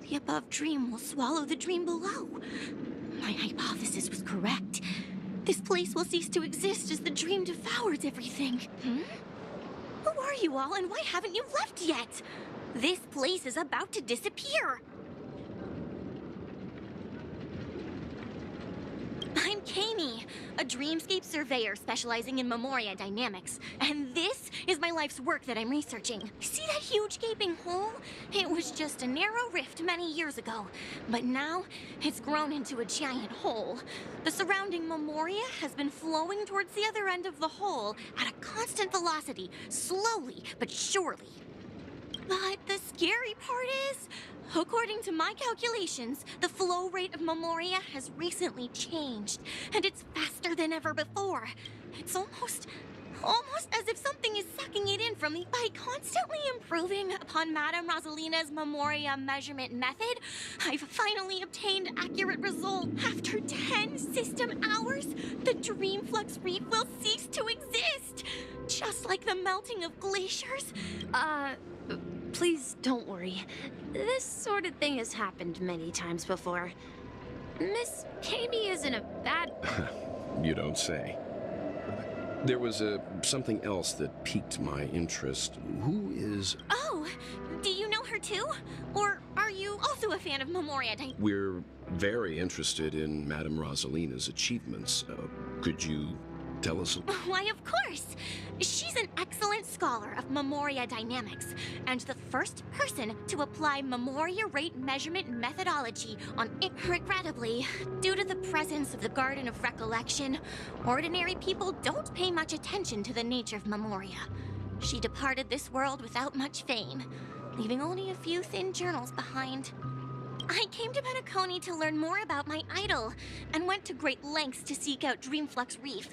the above dream will swallow the dream below. My hypothesis was correct. This place will cease to exist as the dream devours everything. Who are you all, and why haven't you left yet? This place is about to disappear. I'm Kami, a dreamscape surveyor specializing in memoria dynamics. And this is my life's work that I'm researching. See that huge gaping hole? It was just a narrow rift many years ago, but now it's grown into a giant hole. The surrounding memoria has been flowing towards the other end of the hole at a constant velocity, slowly but surely. But the scary part is, according to my calculations, the flow rate of memoria has recently changed, and it's faster than ever before. It's almost as if something is sucking it in from me. By constantly improving upon Madame Rosalina's memoria measurement method, I've finally obtained accurate results. After 10 system hours, the Dreamflux Reef will cease to exist, just like the melting of glaciers.
Please don't worry. This sort of thing has happened many times before. Miss Kami isn't a bad...
You don't say. There was something else that piqued my interest. Who is...
Oh, do you know her too? Or are you also a fan of memoria?
We're very interested in Madame Rosalina's achievements. Could you tell us?
Why, of course. She's an excellent scholar of memoria dynamics, and the first person to apply memoria rate measurement methodology on it. Regrettably, due to the presence of the Garden of Recollection, ordinary people don't pay much attention to the nature of memoria. She departed this world without much fame, leaving only a few thin journals behind. I came to Penacony to learn more about my idol, and went to great lengths to seek out Dreamflux Reef,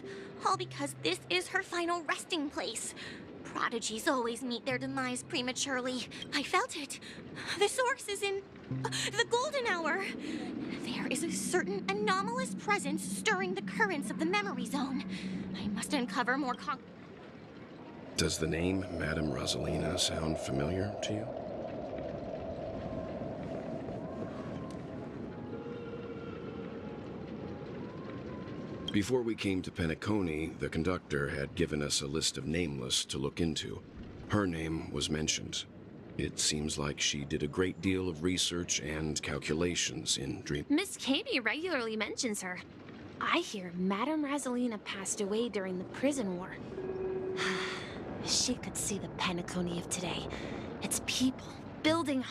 all because this is her final resting place. Prodigies always meet their demise prematurely. I felt it. The source is in the golden hour. There is a certain anomalous presence stirring the currents of the memory zone. I must uncover more
Does the name Madame Rosalina sound familiar to you? Before we came to Penacony, the conductor had given us a list of nameless to look into. Her name was mentioned. It seems like she did a great deal of research and calculations in Dream.
Miss Katie regularly mentions her. I hear Madame Rosalina passed away during the prison war. She could see the Penacony of today. Its people, building...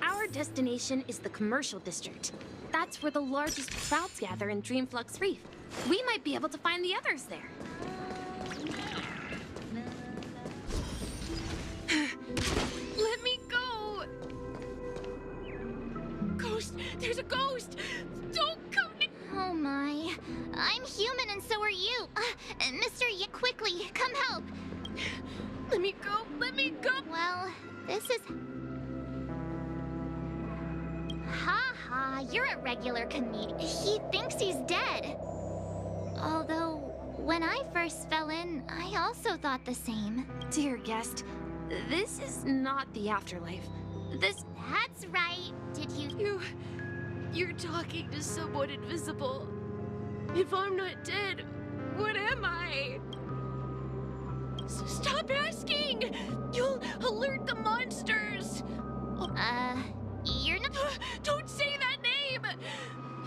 Our destination is the commercial district. That's where the largest crowds gather in Dreamflux Reef. We might be able to find the others there. Let me go!
Ghost! There's a ghost! Don't come near!
Oh my. I'm human and so are you. Mr. Quickly, come help.
Let me go! Let me go!
Well, this is... Ha ha, you're a regular comedian. He thinks he's dead. Although, when I first fell in, I also thought the same.
Dear guest, this is not the afterlife. This...
That's right. Did
You're talking to someone invisible. If I'm not dead, what am I? Stop asking! You'll alert the monsters!
You're not...
Don't say that name!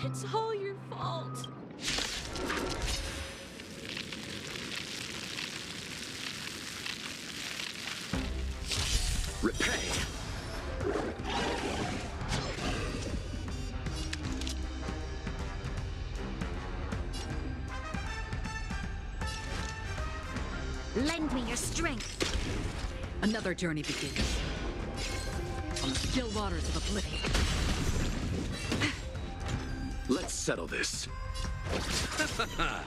It's all your fault.
Repay!
Lend me your strength.
Another journey begins. On the still waters of oblivion.
Let's settle this.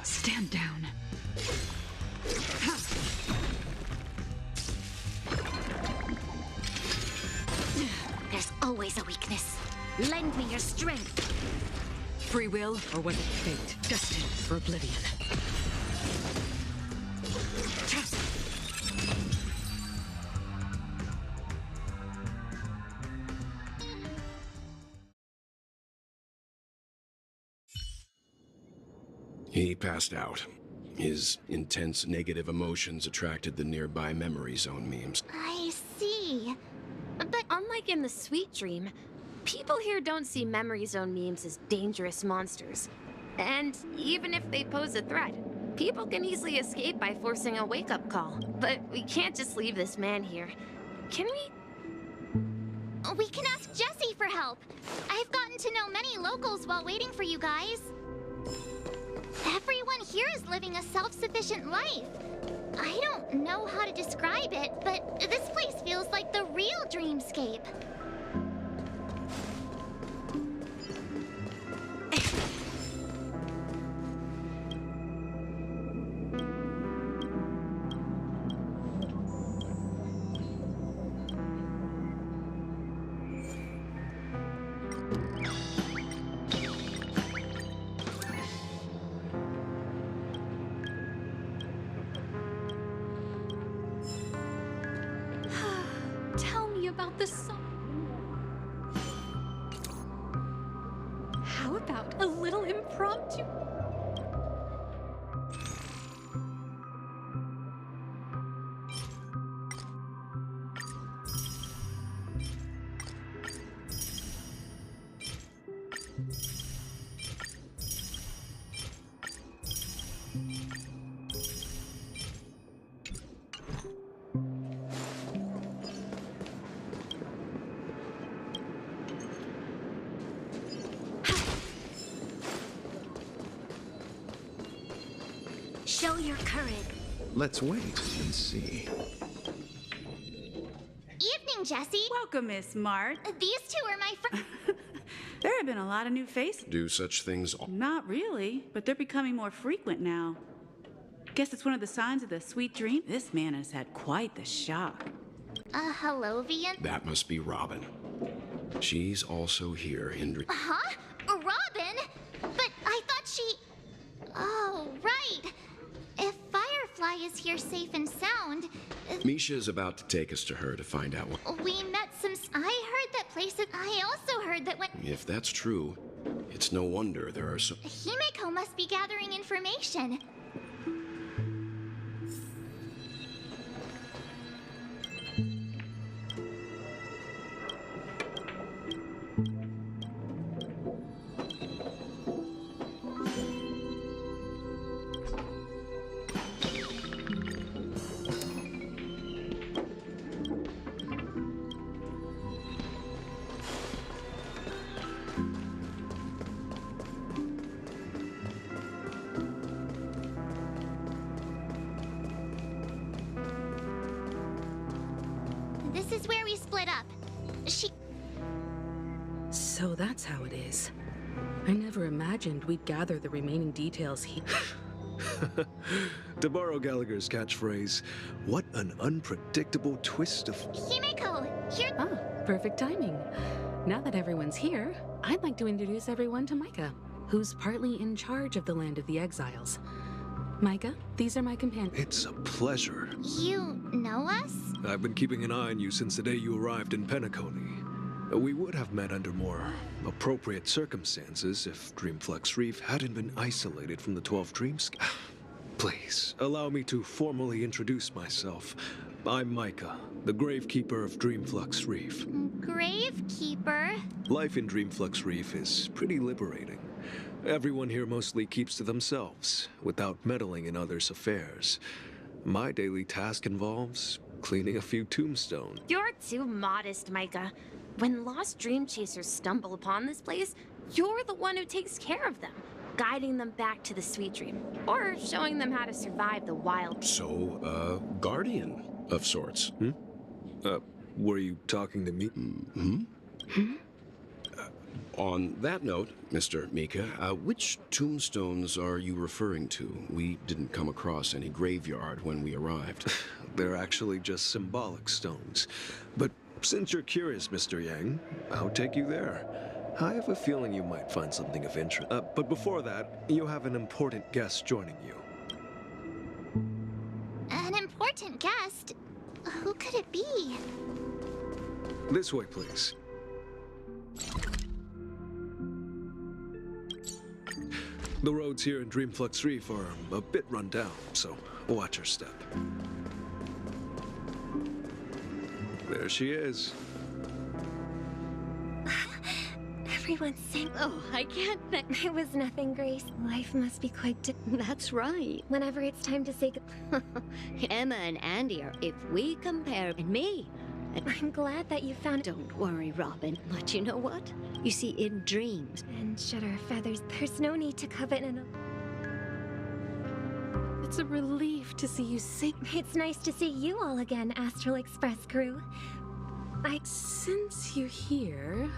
Stand down.
There's always a weakness. Lend me your strength.
Free will, or was it fate? Destined for oblivion.
He passed out. His intense negative emotions attracted the nearby memory zone memes.
I see.
But unlike in the Sweet Dream, people here don't see memory zone memes as dangerous monsters. And even if they pose a threat, people can easily escape by forcing a wake-up call. But we can't just leave this man here. Can we?
We can ask Jessie for help. I've gotten to know many locals while waiting for you guys. Everyone here is living a self-sufficient life. I don't know how to describe it, but this place feels like the real dreamscape.
Tell me about the song. How about a little impromptu? Show your courage.
Let's wait and see.
Evening,
Greeting, Jesse.
Welcome, Miss Mart.
These two are my friends.
There have been a lot of new faces.
Do such things all...
Not really, but they're becoming more frequent now. Guess it's one of the signs of the sweet dream. This man has had quite the shock.
Hello, Vian?
That must be Robin. She's also here in...
Huh? Robin? But I thought she... Oh, right. If Firefly is here safe and sound...
Misha's about to take us to her to find out what...
We met some... I heard that places... I also heard that when...
If that's true, it's no wonder there are so...
Himeko must be gathering information. This is where we split up.
So that's how it is. I never imagined we'd gather the remaining details here.
To borrow Gallagher's catchphrase, what an unpredictable twist of...
Himeko, here...
Ah, perfect timing. Now that everyone's here, I'd like to introduce everyone to Micah, who's partly in charge of the Land of the Exiles. Micah, these are my companions.
It's a pleasure.
You know us?
I've been keeping an eye on you since the day you arrived in Penacony. We would have met under more appropriate circumstances if Dreamflex Reef hadn't been isolated from the 12 Dreams. Please, allow me to formally introduce myself. I'm Micah, the Gravekeeper of Dreamflux Reef.
Gravekeeper?
Life in Dreamflux Reef is pretty liberating. Everyone here mostly keeps to themselves, without meddling in others' affairs. My daily task involves cleaning a few tombstones.
You're too modest, Micah. When lost dream chasers stumble upon this place, you're the one who takes care of them, guiding them back to the sweet dream, or showing them how to survive the wild.
So, guardian of sorts,
Were you talking to me?
On that note, Mr. Mika, which tombstones are you referring to? We didn't come across any graveyard when we arrived.
They're actually just symbolic stones. But since you're curious, Mr. Yang, I'll take you there. I have a feeling you might find something of interest. But before that, you have an important guest joining you.
An important guest? Who could it be?
This way, please. The roads here in Dreamflux Reef are a bit run down, so watch your step. There she is.
Everyone's saying,
Oh, I can't.
it was nothing, Grace. Life must be quite
That's right.
Whenever it's time to say
Emma and Andy are, if we compare, and me.
I'm glad that you found...
Don't worry, Robin. But you know what? You see, in dreams...
And shed our feathers, there's no need to covet and...
It's a relief to see you safe.
It's nice to see you all again, Astral Express crew.
Since you're here,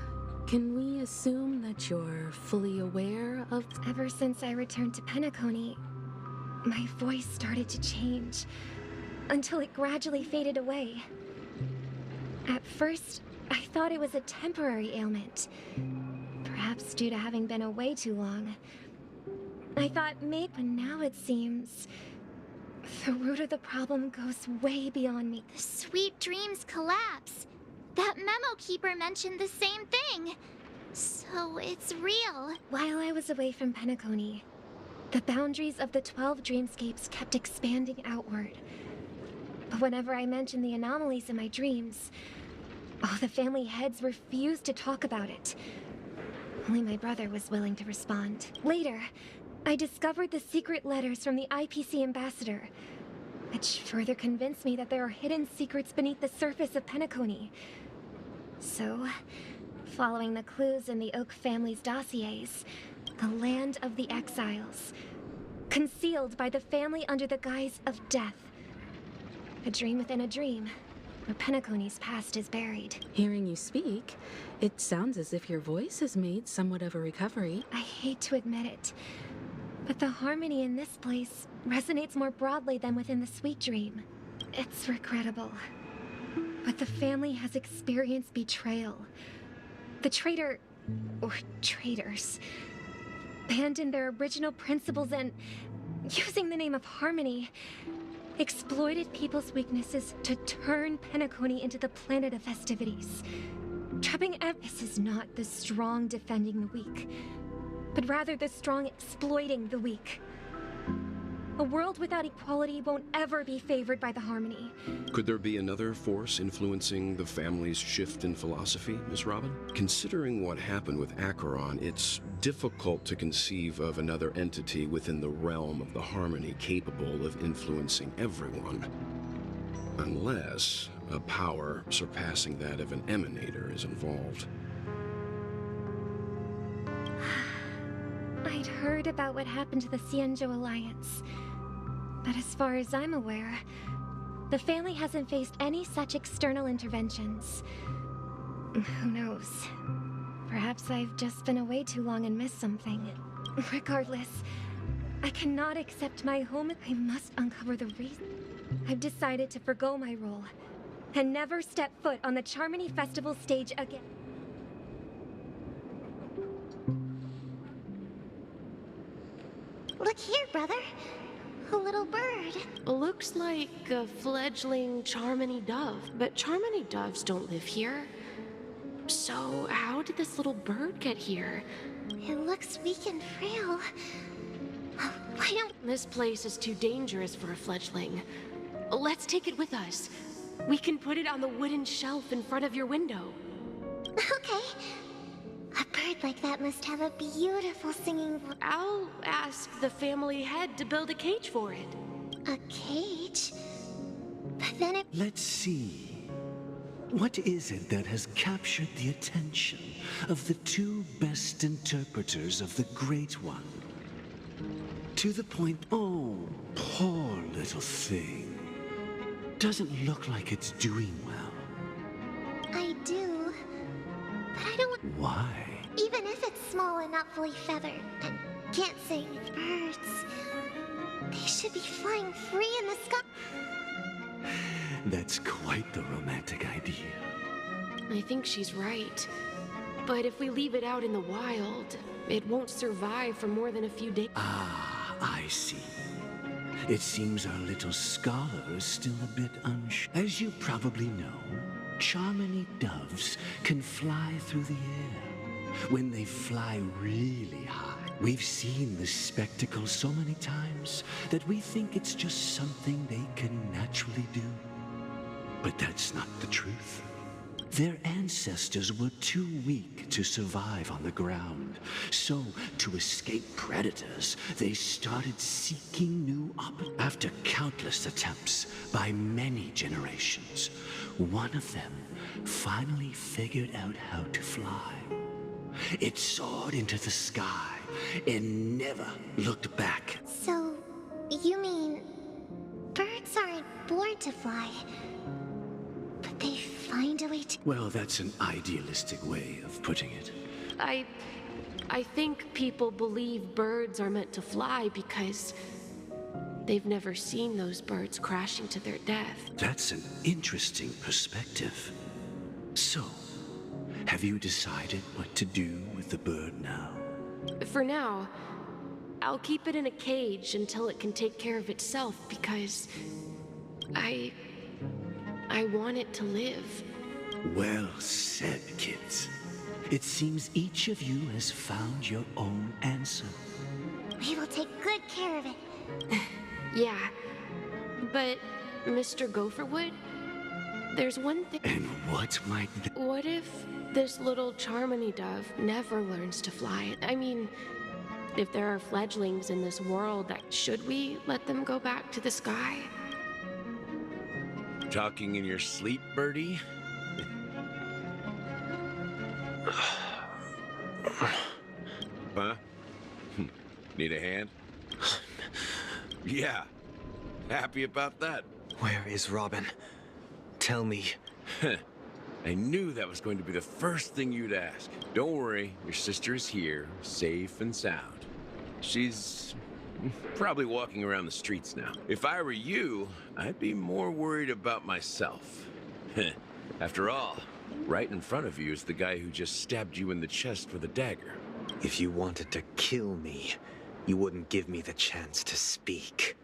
can we assume that you're fully aware of...
Ever since I returned to Penacony, my voice started to change, until it gradually faded away. At first, I thought it was a temporary ailment, perhaps due to having been away too long. I thought maybe, but now it seems the root of the problem goes way beyond me.
The sweet dreams collapse. That memo keeper mentioned the same thing. So it's real.
While I was away from Penacony, the boundaries of the 12 dreamscapes kept expanding outward. But whenever I mentioned the anomalies in my dreams, the family heads refused to talk about it. Only my brother was willing to respond. Later, I discovered the secret letters from the IPC ambassador, which further convinced me that there are hidden secrets beneath the surface of Penacony. So, following the clues in the Oak family's dossiers, the Land of the Exiles, concealed by the family under the guise of death. A dream within a dream. where Penacony's past is buried.
Hearing you speak, it sounds as if your voice has made somewhat of a recovery.
I hate to admit it, but the harmony in this place resonates more broadly than within the Sweet Dream. It's regrettable, but the family has experienced betrayal. The traitor, or traitors, abandoned their original principles and, using the name of harmony, exploited people's weaknesses to turn Penacony into the planet of festivities. Trapping This is not the strong defending the weak, but rather the strong exploiting the weak. A world without equality won't ever be favored by the harmony.
Could there be another force influencing the family's shift in philosophy, Miss Robin? Considering what happened with Acheron, it's difficult to conceive of another entity within the realm of the harmony capable of influencing everyone. Unless a power surpassing that of an emanator is involved.
I'd heard about what happened to the Cienjo Alliance, but as far as I'm aware, the family hasn't faced any such external interventions. Who knows? Perhaps I've just been away too long and missed something. Regardless, I cannot accept my home. I must uncover the reason. I've decided to forgo my role and never step foot on the Charmony Festival stage again.
Look here, brother. A little bird.
Looks like a fledgling Charmony dove, but Charmony doves don't live here. So how did this little bird get here?
It looks weak and frail. Why don't...
This place is too dangerous for a fledgling. Let's take it with us. We can put it on the wooden shelf in front of your window.
Okay. A bird like that must have a beautiful singing voice.
I'll ask the family head to build a cage for it.
A cage? But then it...
Let's see. What is it that has captured the attention of the two best interpreters of the Great One? To the point, oh, poor little thing. Doesn't look like it's doing well.
I do. But I don't...
Why?
Even if it's small and not fully feathered and can't sing, birds, they should be flying free in the sky.
That's quite the romantic idea.
I think she's right. But if we leave it out in the wild, it won't survive for more than a few days.
Ah, I see. It seems our little scholar is still a bit unsure. As you probably know, Charmony doves can fly through the air. When they fly really high, we've seen this spectacle so many times that we think it's just something they can naturally do. But that's not the truth. Their ancestors were too weak to survive on the ground. So, to escape predators, they started seeking new opportunities. After countless attempts by many generations, one of them finally figured out how to fly. It soared into the sky and never looked back.
So, you mean birds aren't born to fly, but they find a way to...
Well, that's an idealistic way of putting it.
I think people believe birds are meant to fly because they've never seen those birds crashing to their death.
That's an interesting perspective. So, have you decided what to do with the bird now?
For now, I'll keep it in a cage until it can take care of itself because I want it to live.
Well said, kids. It seems each of you has found your own answer.
We will take good care of it.
Yeah, but Mr. Gopherwood, there's one thing.
And what might...
What if this little Charmony dove never learns to fly? I mean, if there are fledglings in this world, should we let them go back to the sky?
Talking in your sleep, birdie? Huh? Need a hand?
Yeah. Happy about that.
Where is Robin?
tell me.
I knew that was going to be the first thing you'd ask. Don't worry, your sister is here, safe and sound. She's probably walking around the streets now. If I were you, I'd be more worried about myself. After all, right in front of you is the guy who just stabbed you in the chest with a dagger.
If you wanted to kill me, you wouldn't give me the chance to speak.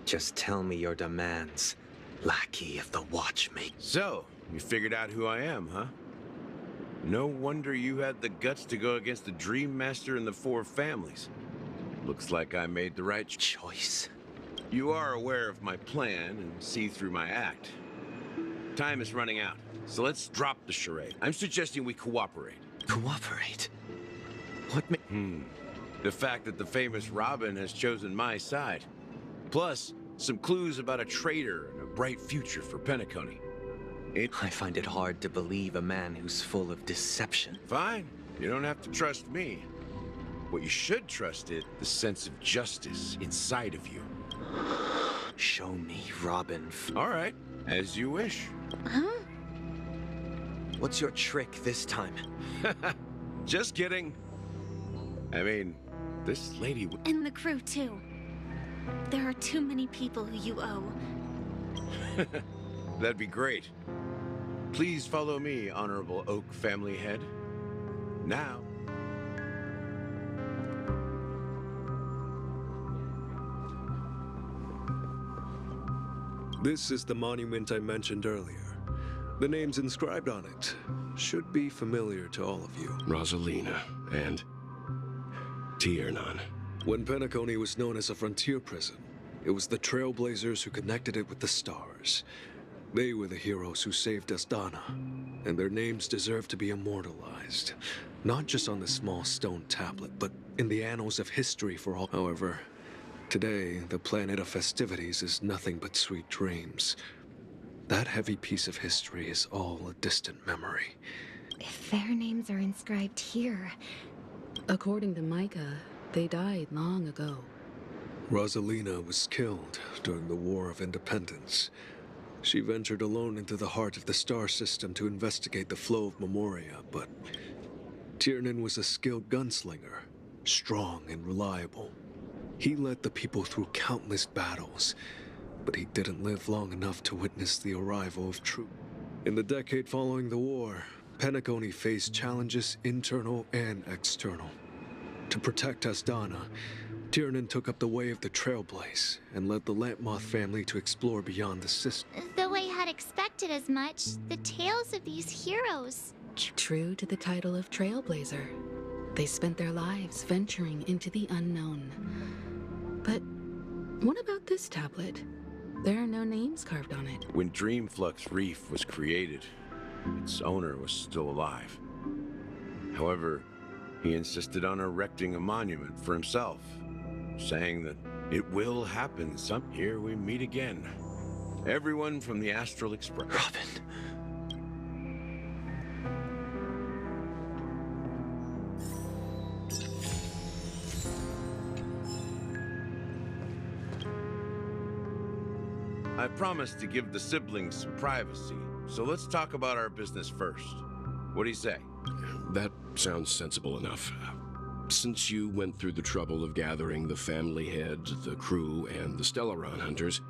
Just tell me your demands, lackey of the watchmaker.
So, you figured out who I am, huh? No wonder you had the guts to go against the Dream Master and the Four Families. Looks like I made the right choice. You are aware of my plan and see through my act. Time is running out, so let's drop the charade. I'm suggesting we cooperate.
Cooperate? What
The fact that the famous Robin has chosen my side. Plus, some clues about a traitor and a bright future for Penacony.
I find it hard to believe a man who's full of deception.
Fine. You don't have to trust me. What you should trust is the sense of justice inside of you.
Show me, Robin.
All right, as you wish.
Huh?
What's your trick this time?
Just kidding. I mean, this lady...
And the crew, too. There are too many people who you owe.
That'd be great. Please follow me, Honorable Oak family head. Now.
This is the monument I mentioned earlier. The names inscribed on it should be familiar to all of you.
Rosalina and Tiernan.
When Penacony was known as a frontier prison, it was the Trailblazers who connected it with the stars. They were the heroes who saved Asdana, and their names deserve to be immortalized. Not just on this small stone tablet, but in the annals of history for all. However, today, the planet of festivities is nothing but sweet dreams. That heavy piece of history is all a distant memory.
If their names are inscribed here...
According to Micah, they died long ago.
Rosalina was killed during the War of Independence. She ventured alone into the heart of the star system to investigate the flow of Memoria, but Tiernan was a skilled gunslinger, strong and reliable. He led the people through countless battles, but he didn't live long enough to witness the arrival of troops. In the decade following the war, Penacony faced challenges internal and external. To protect Asdana, Tiernan took up the way of the Trailblaze and led the Lampmoth family to explore beyond the system.
Though I had expected as much, the tales of these heroes...
True to the title of Trailblazer, they spent their lives venturing into the unknown. But what about this tablet? There are no names carved on it.
When Dreamflux Reef was created, its owner was still alive. However, he insisted on erecting a monument for himself, saying that it will happen Here we meet again. Everyone from the Astral Express.
Robin.
I promised to give the siblings some privacy, so let's talk about our business first. What do you say?
That sounds sensible enough. Since you went through the trouble of gathering the family head, the crew, and the Stellaron hunters,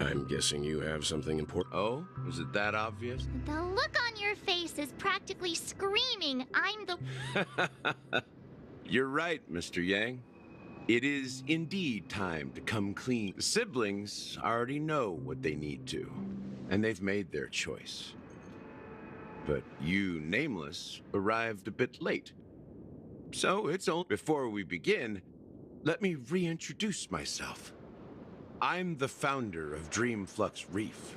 I'm guessing you have something important.
Oh? Is it that obvious?
The look on your face is practically screaming, I'm the...
You're right, Mr. Yang. It is indeed time to come clean. The siblings already know what they need to, and they've made their choice. But you, Nameless, arrived a bit late. So it's only... Before we begin, let me reintroduce myself. I'm the founder of Dreamflux Reef,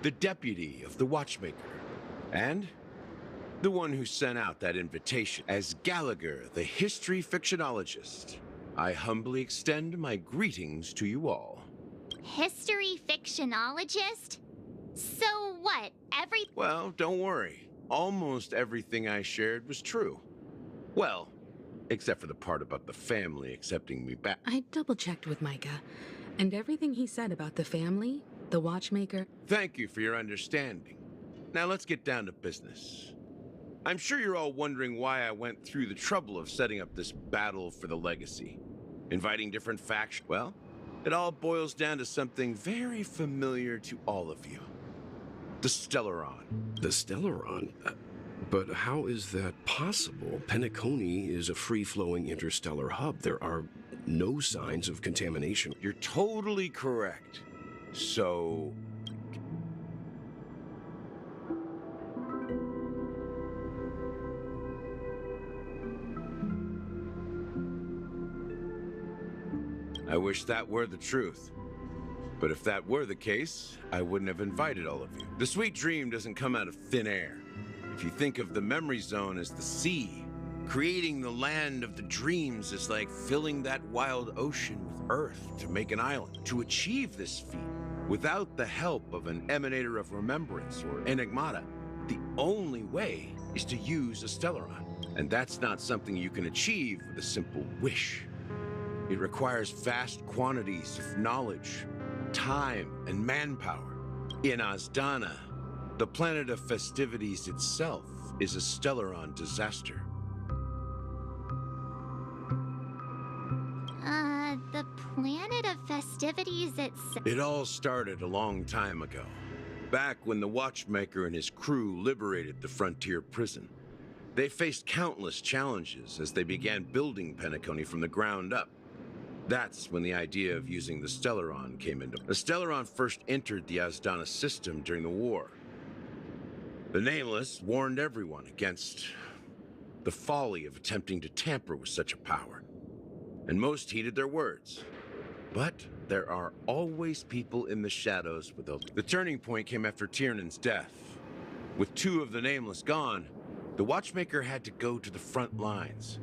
the deputy of the Watchmaker, and the one who sent out that invitation. As Gallagher, the history fictionologist, I humbly extend my greetings to you all.
History fictionologist? So what,
Well, don't worry. Almost everything I shared was true. Well, except for the part about the family accepting me back.
I double-checked with Micah, and everything he said about the family The Watchmaker...
Thank you for your understanding. Now let's get down to business. I'm sure you're all wondering why I went through the trouble of setting up this battle for the legacy. Inviting different factions. Well, it all boils down to something very familiar to all of you. The Stellaron.
The Stellaron? But how is that possible? Penacony is a free-flowing interstellar hub. There are no signs of contamination.
You're totally correct. So... I wish that were the truth. But if that were the case, I wouldn't have invited all of you. The sweet dream doesn't come out of thin air. If you think of the memory zone as the sea, creating the land of the dreams is like filling that wild ocean with earth to make an island. To achieve this feat, without the help of an emanator of remembrance or enigmata, the only way is to use a Stellaron. And that's not something you can achieve with a simple wish. It requires vast quantities of knowledge, time, and manpower. In Azdana, the planet of festivities itself is a Stellaron disaster.
The planet of festivities itself.
It all started a long time ago, back when the Watchmaker and his crew liberated the frontier prison. They faced countless challenges as they began building Penacony from the ground up. That's when the idea of using the Stellaron came into play. The Stellaron first entered the Azdana system during the war. The Nameless warned everyone against the folly of attempting to tamper with such a power, and most heeded their words. But there are always people in the shadows with the turning point came after Tiernan's death. With two of the Nameless gone, the Watchmaker had to go to the front lines.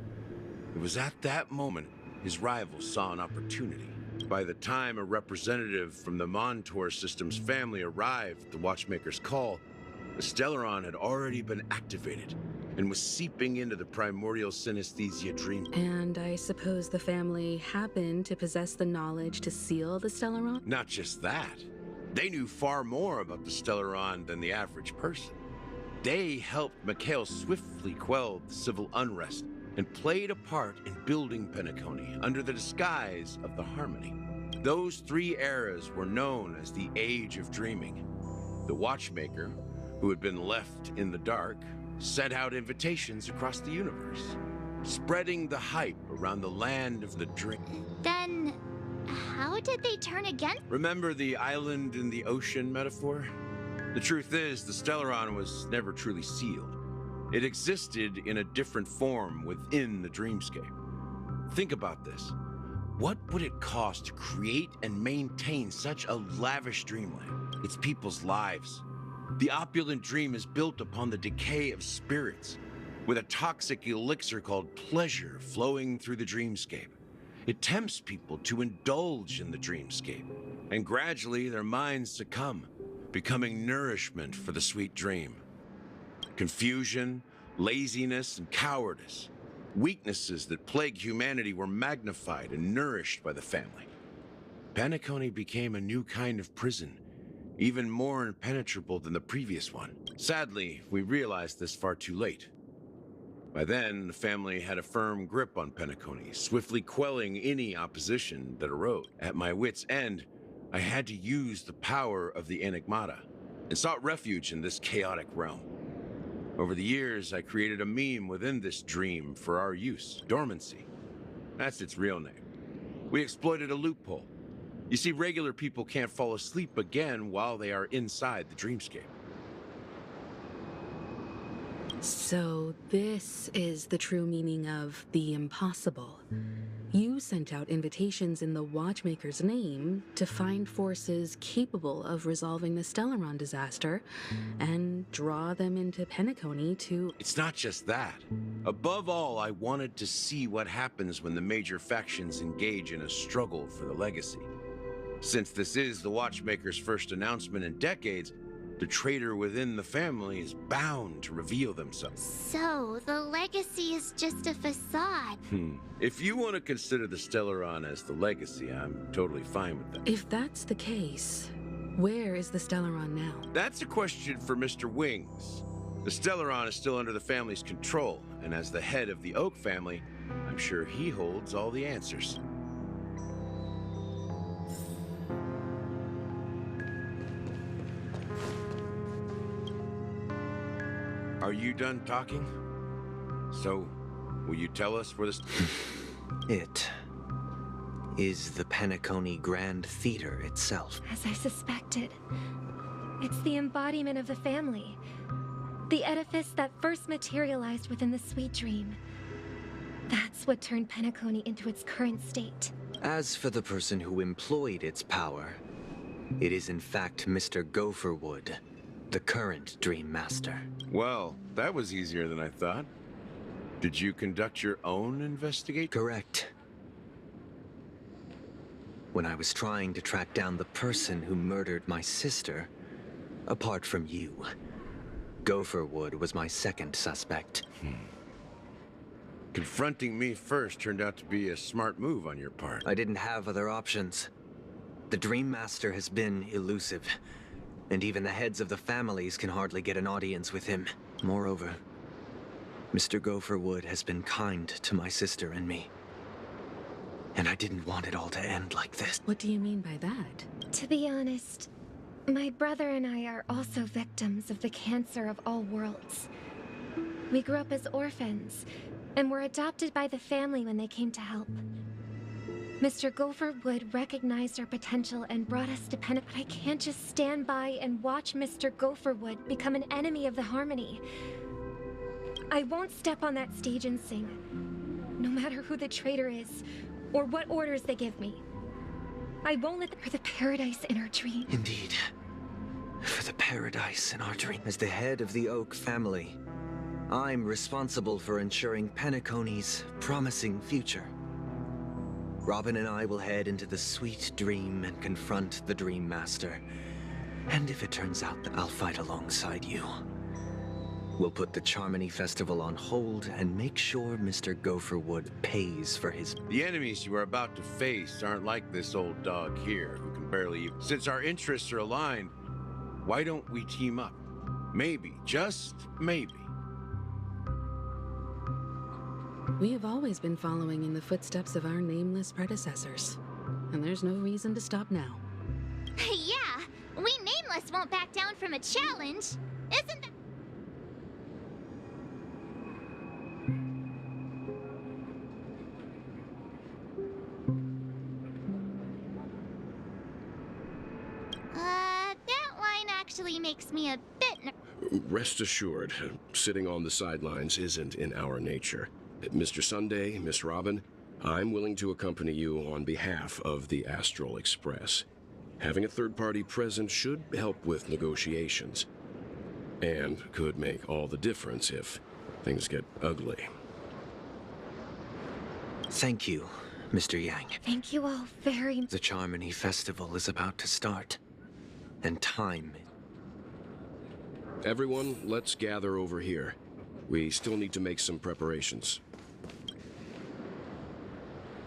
It was at that moment his rivals saw an opportunity. By the time a representative from the Montour Systems family arrived at the Watchmaker's call, the Stellaron had already been activated and was seeping into the primordial synesthesia dream.
And I suppose the family happened to possess the knowledge to seal the Stellaron?
Not just that. They knew far more about the Stellaron than the average person. They helped Mikhail swiftly quell the civil unrest and played a part in building Penacony under the disguise of the Harmony. Those three eras were known as the Age of Dreaming. The Watchmaker, who had been left in the dark, sent out invitations across the universe, spreading the hype around the land of the dream.
Then, how did they turn against?
Remember the island in the ocean metaphor? The truth is, the Stellaron was never truly sealed. It existed in a different form within the dreamscape. Think about this. What would it cost to create and maintain such a lavish dreamland? It's people's lives. The opulent dream is built upon the decay of spirits, with a toxic elixir called pleasure flowing through the dreamscape. It tempts people to indulge in the dreamscape, and gradually their minds succumb, becoming nourishment for the sweet dream. Confusion, laziness, and cowardice, weaknesses that plague humanity, were magnified and nourished by the family. Penacony became a new kind of prison, even more impenetrable than the previous one. Sadly, we realized this far too late. By then, the family had a firm grip on Penacony, swiftly quelling any opposition that arose. At my wit's end, I had to use the power of the Enigmata, and sought refuge in this chaotic realm. Over the years, I created a meme within this dream for our use, Dormancy. That's its real name. We exploited a loophole. You see, regular people can't fall asleep again while they are inside the dreamscape.
So this is the true meaning of the impossible. You sent out invitations in the Watchmaker's name to find forces capable of resolving the Stellaron disaster and draw them into Penacony to...
It's not just that. Above all, I wanted to see what happens when the major factions engage in a struggle for the legacy. Since this is the Watchmaker's first announcement in decades, the traitor within the family is bound to reveal themselves.
So, the legacy is just a facade.
If you want to consider the Stellaron as the legacy, I'm totally fine with that.
If that's the case, Where is the Stellaron now?
That's a question for Mr. Wings. The Stellaron is still under the family's control, and as the head of the Oak family, I'm sure he holds all the answers. Are you done talking? So, will you tell us where this...
It is the Penacony Grand Theater itself.
As I suspected, it's the embodiment of the family. The edifice that first materialized within the Sweet Dream. That's what turned Penacony into its current state.
As for the person who employed its power, it is in fact Mr. Gopherwood, the current Dream Master.
Well, that was easier than I thought. Did you conduct your own investigation?
Correct. When I was trying to track down the person who murdered my sister, apart from you, Gopherwood was my second suspect.
Confronting me first turned out to be a smart move on your part.
I didn't have other options. The Dream Master has been elusive, and even the heads of the families can hardly get an audience with him. Moreover, Mr. Gopherwood has been kind to my sister and me. And I didn't want it all to end like this.
What do you mean by that?
To be honest, my brother and I are also victims of the cancer of all worlds. We grew up as orphans, and were adopted by the family when they came to help. Mr. Gopherwood recognized our potential and brought us to Penacony. But I can't just stand by and watch Mr. Gopherwood become an enemy of the Harmony. I won't step on that stage and sing, no matter who the traitor is, or what orders they give me. I won't let them for the paradise in our dream.
Indeed. For the paradise in our dream. As the head of the Oak family, I'm responsible for ensuring Penacony's promising future. Robin and I will head into the Sweet Dream and confront the Dream Master. And if it turns out that I'll fight alongside you, we'll put the Charmony Festival on hold and make sure Mr. Gopherwood pays for his...
The enemies you are about to face aren't like this old dog here, who can barely... Since our interests are aligned, why don't we team up? Maybe, just maybe.
We have always been following in the footsteps of our nameless predecessors. And there's no reason to stop now.
Yeah, we Nameless won't back down from a challenge. Isn't that... that line actually makes me a bit
Rest assured, sitting on the sidelines isn't in our nature. Mr. Sunday, Miss Robin, I'm willing to accompany you on behalf of the Astral Express. Having a third party present should help with negotiations, and could make all the difference if things get ugly.
Thank you, Mr. Yang.
Thank you all very much.
The Charmony Festival is about to start, and time...
Everyone, let's gather over here. We still need to make some preparations.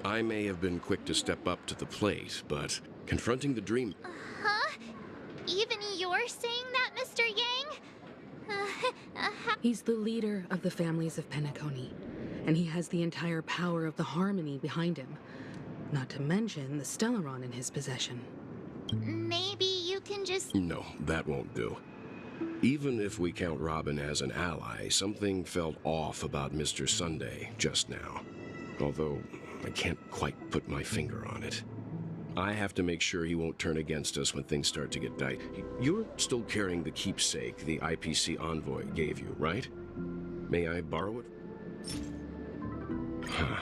I may have been quick to step up to the plate, but confronting the dream...
Huh? Even you're saying that, Mr. Yang?
He's the leader of the families of Penacony, and he has the entire power of the Harmony behind him. Not to mention the Stellaron in his possession.
Maybe you can just...
No, that won't do. Even if we count Robin as an ally, something felt off about Mr. Sunday just now. Although, I can't quite put my finger on it. I have to make sure he won't turn against us when things start to get tight. You're still carrying the keepsake the IPC envoy gave you, right? May I borrow it? Huh.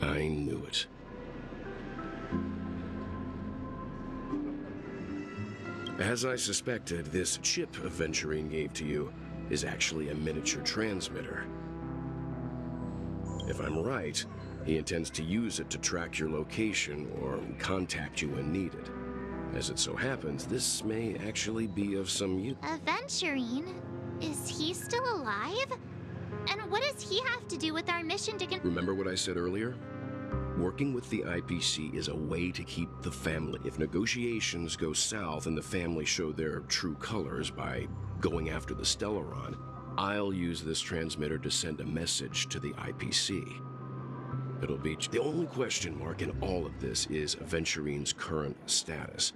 I knew it. As I suspected, this chip Aventurine gave to you is actually a miniature transmitter. If I'm right, he intends to use it to track your location or contact you when needed. As it so happens, this may actually be of some use.
Aventurine? Is he still alive? And what does he have to do with our mission to
Remember what I said earlier? Working with the IPC is a way to keep the family. If negotiations go south and the family show their true colors by going after the Stellaron, I'll use this transmitter to send a message to the IPC. It'll be... The only question mark in all of this is Venturine's current status.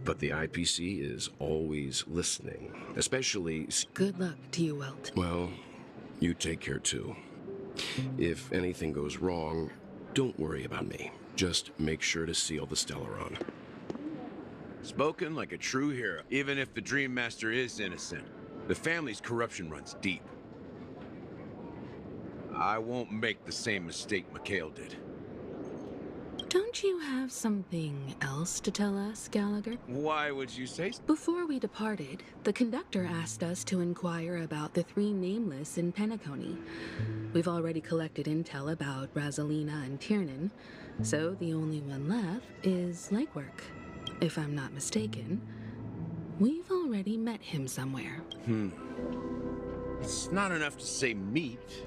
But the IPC is always listening, especially...
Good luck to you, Welt.
Well, you take care too. If anything goes wrong, don't worry about me. Just make sure to seal the Stellaron.
Spoken like a true hero. Even if the Dream Master is innocent, the family's corruption runs deep. I won't make the same mistake Mikhail did.
Don't you have something else to tell us, Gallagher?
Why would you say so?
Before we departed, the conductor asked us to inquire about the 3 nameless in Penacony. We've already collected intel about Brazelina and Tiernan, so the only one left is Legwork. If I'm not mistaken, we've already met him somewhere.
It's not enough to say meet,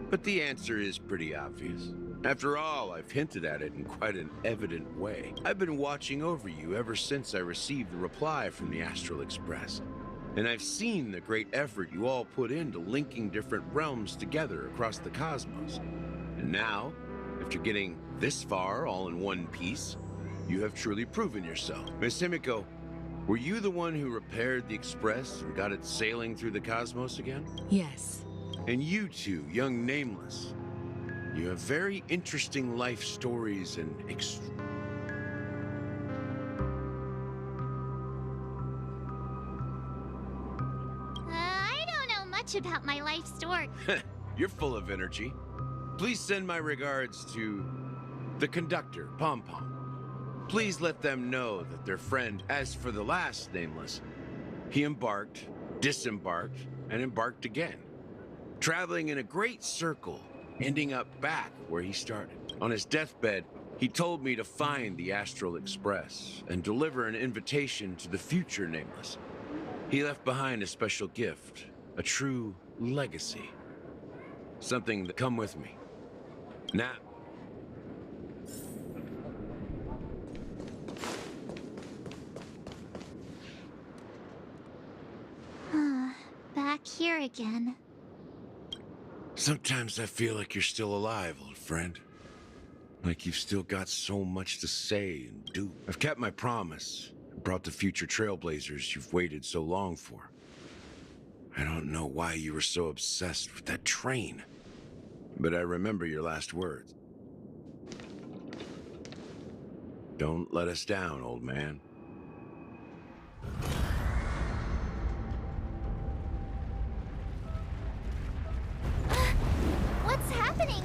but the answer is pretty obvious. After all, I've hinted at it in quite an evident way. I've been watching over you ever since I received the reply from the Astral Express. And I've seen the great effort you all put into linking different realms together across the cosmos. And now, after getting this far all in one piece, you have truly proven yourself. Miss Himiko, were you the one who repaired the Express and got it sailing through the cosmos again?
Yes.
And you two, young Nameless, you have very interesting life stories and
I don't know much about my life story.
You're full of energy. Please send my regards to the conductor, Pom Pom. Please let them know that their friend, as for the last Nameless, he embarked, disembarked, and embarked again, traveling in a great circle, ending up back where he started. On his deathbed, he told me to find the Astral Express and deliver an invitation to the future Nameless. He left behind a special gift, a true legacy. Something that come with me. Now...
Back here again.
Sometimes I feel like you're still alive, old friend. Like you've still got so much to say and do. I've kept my promise and brought the future trailblazers you've waited so long for. I don't know why you were so obsessed with that train, but I remember your last words. Don't let us down, old man.
What's happening?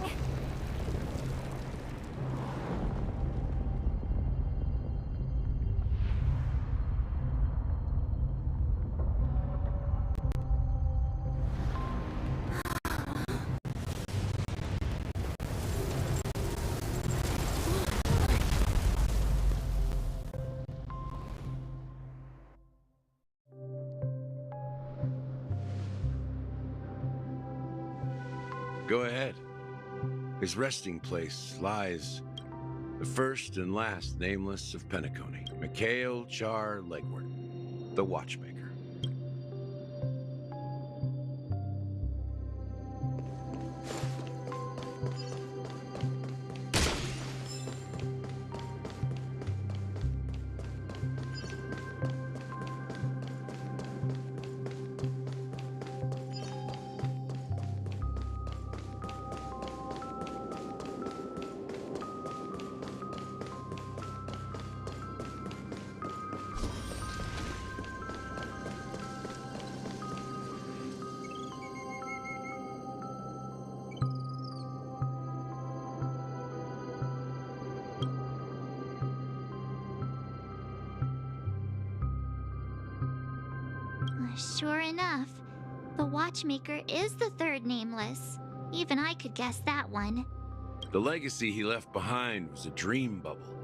Go ahead. His resting place lies the first and last Nameless of Penacony, Mikhail Char Legwork, the Watchmaker.
Sure enough, the Watchmaker is the third Nameless. Even I could guess that one.
The legacy he left behind was a dream bubble.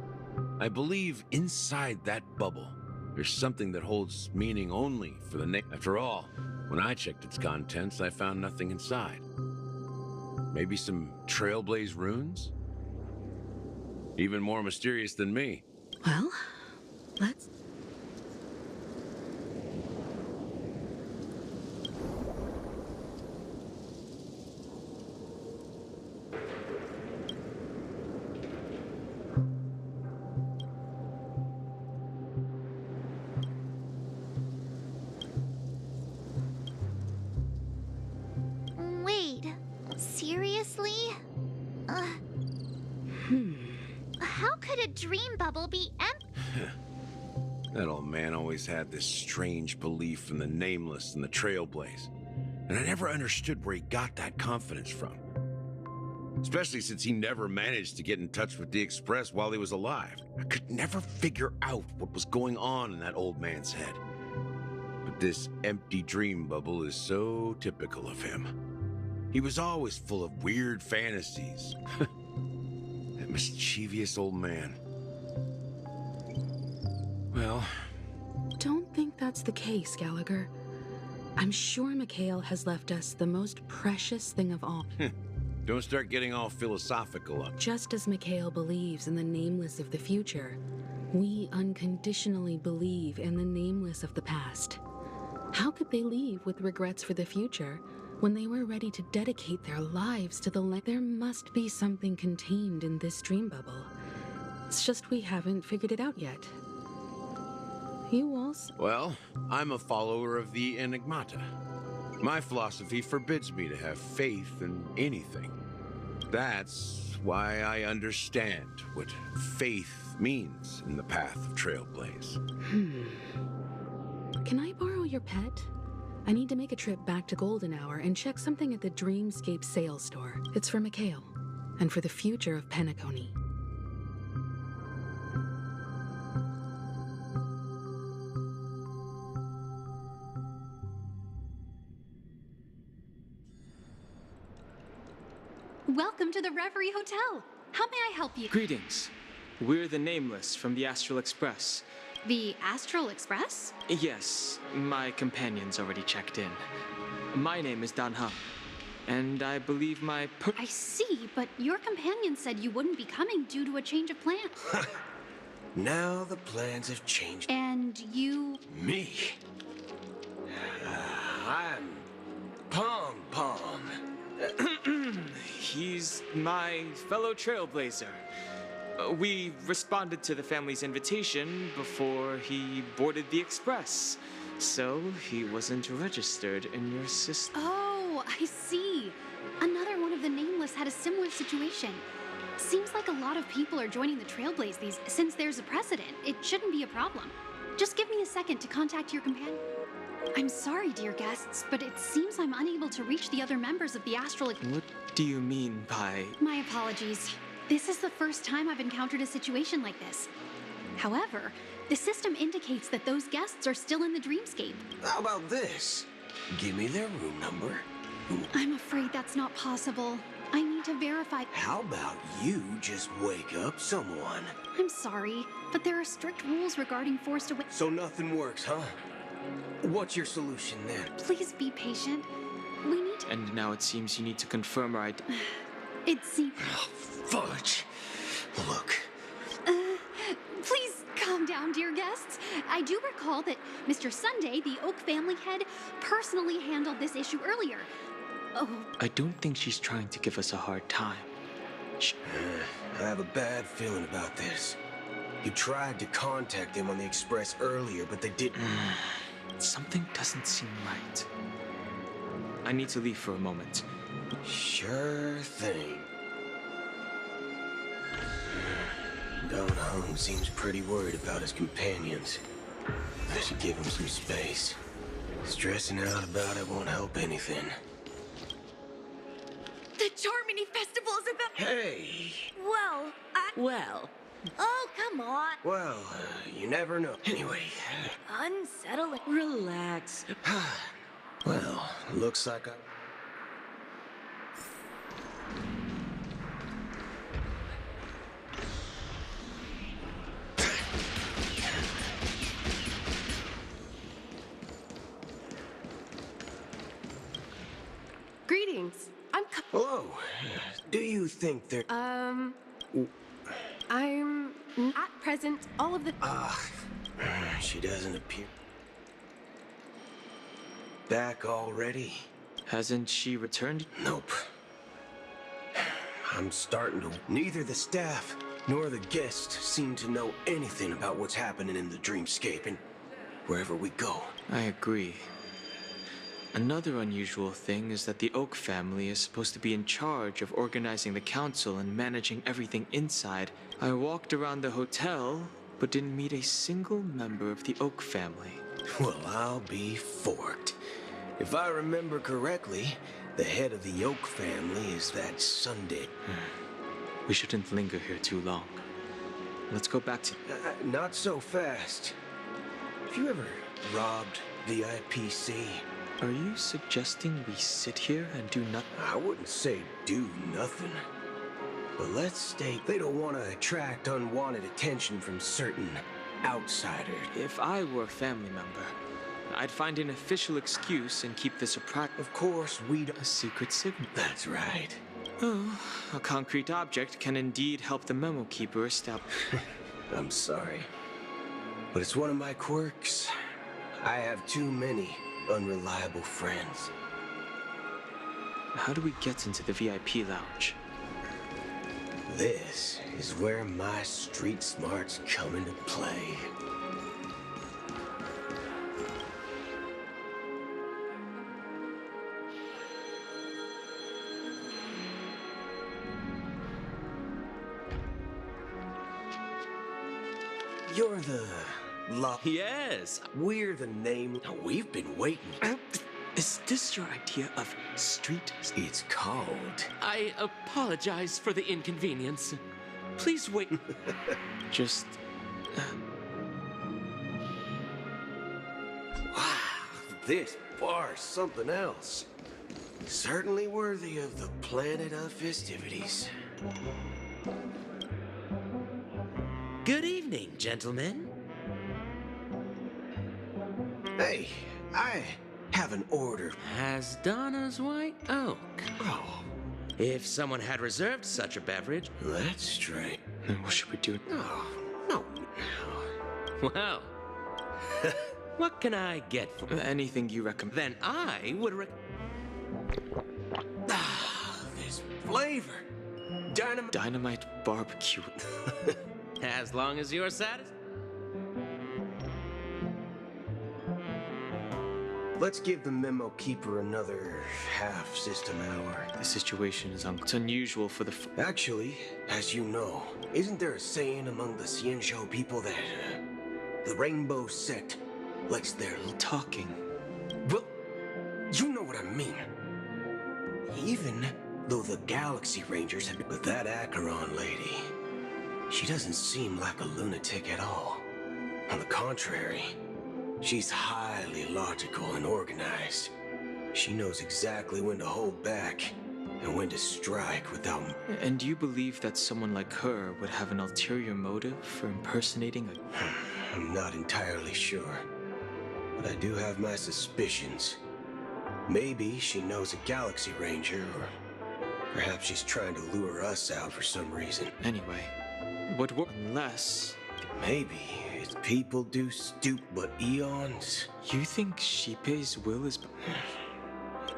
I believe inside that bubble, there's something that holds meaning only for the After all, when I checked its contents, I found nothing inside. Maybe some Trailblaze runes? Even more mysterious than me.
Well, let's...
Wait, seriously? How could a dream bubble be empty?
That old man always had this strange belief in the nameless and the trailblaze. And I never understood where he got that confidence from. Especially since he never managed to get in touch with the Express while he was alive. I could never figure out what was going on in that old man's head. But this empty dream bubble is so typical of him. He was always full of weird fantasies. That mischievous old man. Well...
Don't think that's the case, Gallagher. I'm sure Mikhail has left us the most precious thing of all.
Don't start getting all philosophical.
Just as Mikhail believes in the nameless of the future, we unconditionally believe in the nameless of the past. How could they leave with regrets for the future when they were ready to dedicate their lives to the land? There must be something contained in this dream bubble. It's just we haven't figured it out yet. You also...
Well, I'm a follower of the Enigmata. My philosophy forbids me to have faith in anything. That's why I understand what faith means in the path of Trailblaze.
Can I borrow your pet? I need to make a trip back to Golden Hour and check something at the Dreamscape sales store. It's for Mikhail, and for the future of Penacony.
Welcome to the Reverie Hotel. How may I help you?
Greetings. We're the Nameless from the Astral Express.
The Astral Express?
Yes, my companion's already checked in. My name is Dan Hung, and I believe my
I see, but your companion said you wouldn't be coming due to a change of plans.
Now the plans have changed.
And you...
Me? I'm Pom Pom.
He's my fellow trailblazer. We responded to the family's invitation before he boarded the express, so he wasn't registered in your system.
Oh, I see. Another one of the Nameless had a similar situation. Seems like a lot of people are joining the Trailblaze since there's a precedent. It shouldn't be a problem. Just give me a second to contact your companion. I'm sorry, dear guests, but it seems I'm unable to reach the other members of the Astral...
What do you mean by...
My apologies. This is the first time I've encountered a situation like this. However, the system indicates that those guests are still in the dreamscape.
How about this? Give me their room number.
I'm afraid that's not possible. I need to verify...
How about you just wake up someone?
I'm sorry, but there are strict rules regarding forced away...
So nothing works, huh? What's your solution then?
Please be patient. We need to...
And now it seems you need to confirm our identity.
It seems...
Oh, fudge. Look.
Please calm down, dear guests. I do recall that Mr. Sunday, the Oak family head, personally handled this issue earlier. Oh.
I don't think she's trying to give us a hard time.
I have a bad feeling about this. You tried to contact them on the express earlier, but they didn't.
Something doesn't seem right. I need to leave for a moment.
Sure thing. Don Hung seems pretty worried about his companions. I should give him some space. Stressing out about it won't help anything.
The Charmony Festival is about...
Hey!
Well, oh, come on.
Well, you never know. Anyway.
Unsettling. Relax.
Well, looks like I...
Greetings.
Hello. Do you think there...
I'm at present all of the.
She doesn't appear. Back already?
Hasn't she returned?
Nope. I'm starting to. Neither the staff nor the guests seem to know anything about what's happening in the dreamscape and wherever we go.
I agree. Another unusual thing is that the Oak family is supposed to be in charge of organizing the council and managing everything inside. I walked around the hotel, but didn't meet a single member of the Oak family.
Well, I'll be forked. If I remember correctly, the head of the Oak family is that Sunday.
We shouldn't linger here too long. Let's go back to...
Not so fast. Have you ever robbed VIPC?
Are you suggesting we sit here and do nothing?
I wouldn't say do nothing. But let's state they don't want to attract unwanted attention from certain outsiders.
If I were a family member, I'd find an official excuse and keep this a private.
Of course,
a secret signal.
That's right.
Oh, a concrete object can indeed help the memo keeper establish.
I'm sorry, but it's one of my quirks. I have too many unreliable friends.
How do we get into the VIP lounge?
This is where my street smarts come into play. You're the...
Yes.
We're the name... We've been waiting.
Is this your idea of street?
It's called...
I apologize for the inconvenience. Please wait.
Just...
Wow, this bar's something else. Certainly worthy of the planet of festivities.
Good evening, gentlemen.
Hey, I have an order.
Has Donna's White Oak?
Oh.
If someone had reserved such a beverage...
That's strange.
Then what should we do?
Oh, no.
Well, what can I get for...
Anything you recommend.
Then I would
This flavor.
Dynamite barbecue.
As long as you're satisfied.
Let's give the memo keeper another half-system hour.
The situation is it's unusual for the...
Actually, as you know, isn't there a saying among the Xianzhou people that the Rainbow Sect likes their talking? Well, you know what I mean. Even though the Galaxy Rangers have been with that Acheron lady, she doesn't seem like a lunatic at all. On the contrary, she's highly logical and organized. She knows exactly when to hold back and when to strike without...
And you believe that someone like her would have an ulterior motive for impersonating a...
I'm not entirely sure, but I do have my suspicions. Maybe she knows a Galaxy Ranger, or perhaps she's trying to lure us out for some reason.
Anyway, unless...
Maybe it's people do stoop, but eons...
You think Shippei's will is...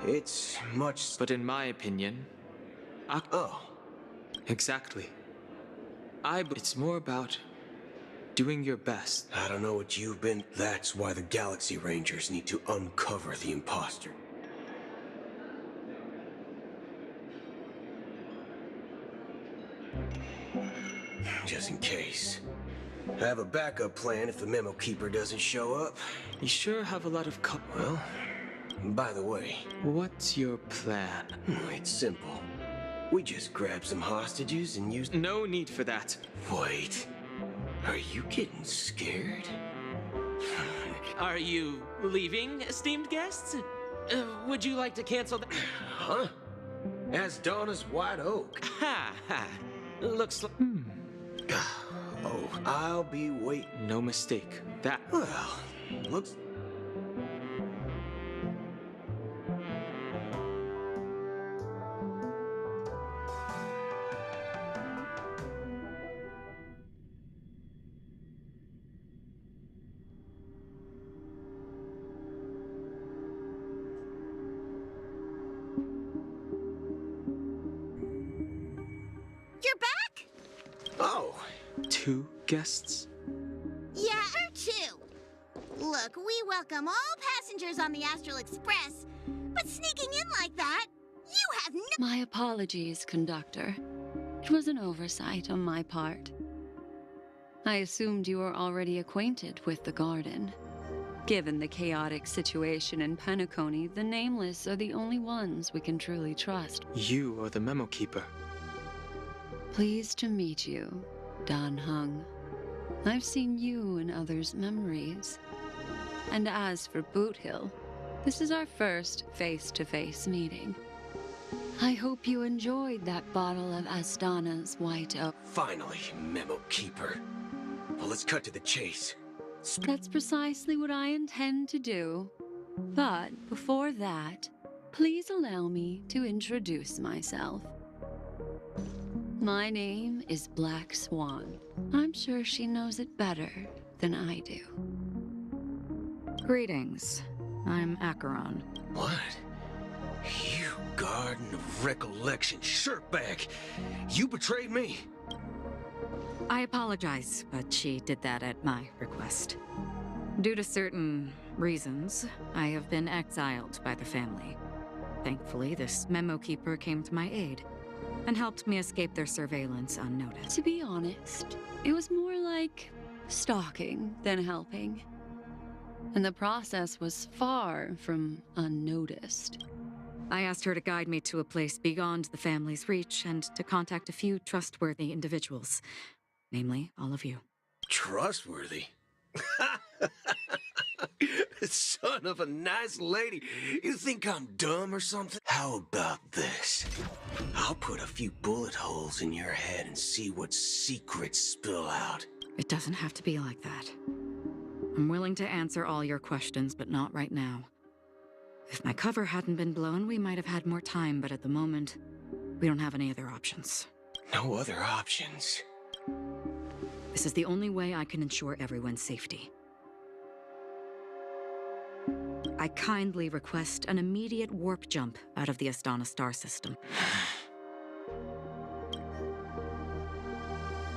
It's much...
But in my opinion...
Oh.
Exactly. It's more about doing your best.
I don't know what you've been... That's why the Galaxy Rangers need to uncover the imposter. Just in case. I have a backup plan if the memo keeper doesn't show up.
You sure have a lot of
Well, by the way...
What's your plan?
It's simple. We just grab some hostages and use...
No need for that.
Wait. Are you getting scared?
Are you leaving, esteemed guests? Would you like to cancel the...
Huh? As Donna's White Oak.
Ha ha. Looks like...
Oh, I'll be waiting.
No mistake. That...
Well, looks...
2 guests?
Yeah, or 2. Look, we welcome all passengers on the Astral Express, but sneaking in like that, you have no—
My apologies, conductor. It was an oversight on my part. I assumed you were already acquainted with the garden. Given the chaotic situation in Penacony, the Nameless are the only ones we can truly trust.
You are the memo keeper.
Pleased to meet you, Dan Hung. I've seen you in others' memories. And as for Boot Hill, this is our first face-to-face meeting. I hope you enjoyed that bottle of Astana's White Oak.
Finally, memo keeper. Well, let's cut to the chase.
That's precisely what I intend to do. But before that, please allow me to introduce myself. My name is Black Swan. I'm sure she knows it better than I do.
Greetings. I'm Acheron.
What? You Garden of Recollection shirtbag! You betrayed me!
I apologize, but she did that at my request. Due to certain reasons, I have been exiled by the family. Thankfully, this memo keeper came to my aid and helped me escape their surveillance unnoticed.
To be honest, it was more like stalking than helping. And the process was far from unnoticed.
I asked her to guide me to a place beyond the family's reach and to contact a few trustworthy individuals. Namely, all of you.
Trustworthy? Son of a nice lady. You think I'm dumb or something? How about this? I'll put a few bullet holes in your head and see what secrets spill out.
It doesn't have to be like that. I'm willing to answer all your questions, but not right now. If my cover hadn't been blown, we might have had more time, but at the moment, we don't have any other options.
No other options?
This is the only way I can ensure everyone's safety. I kindly request an immediate warp jump out of the Astana star system.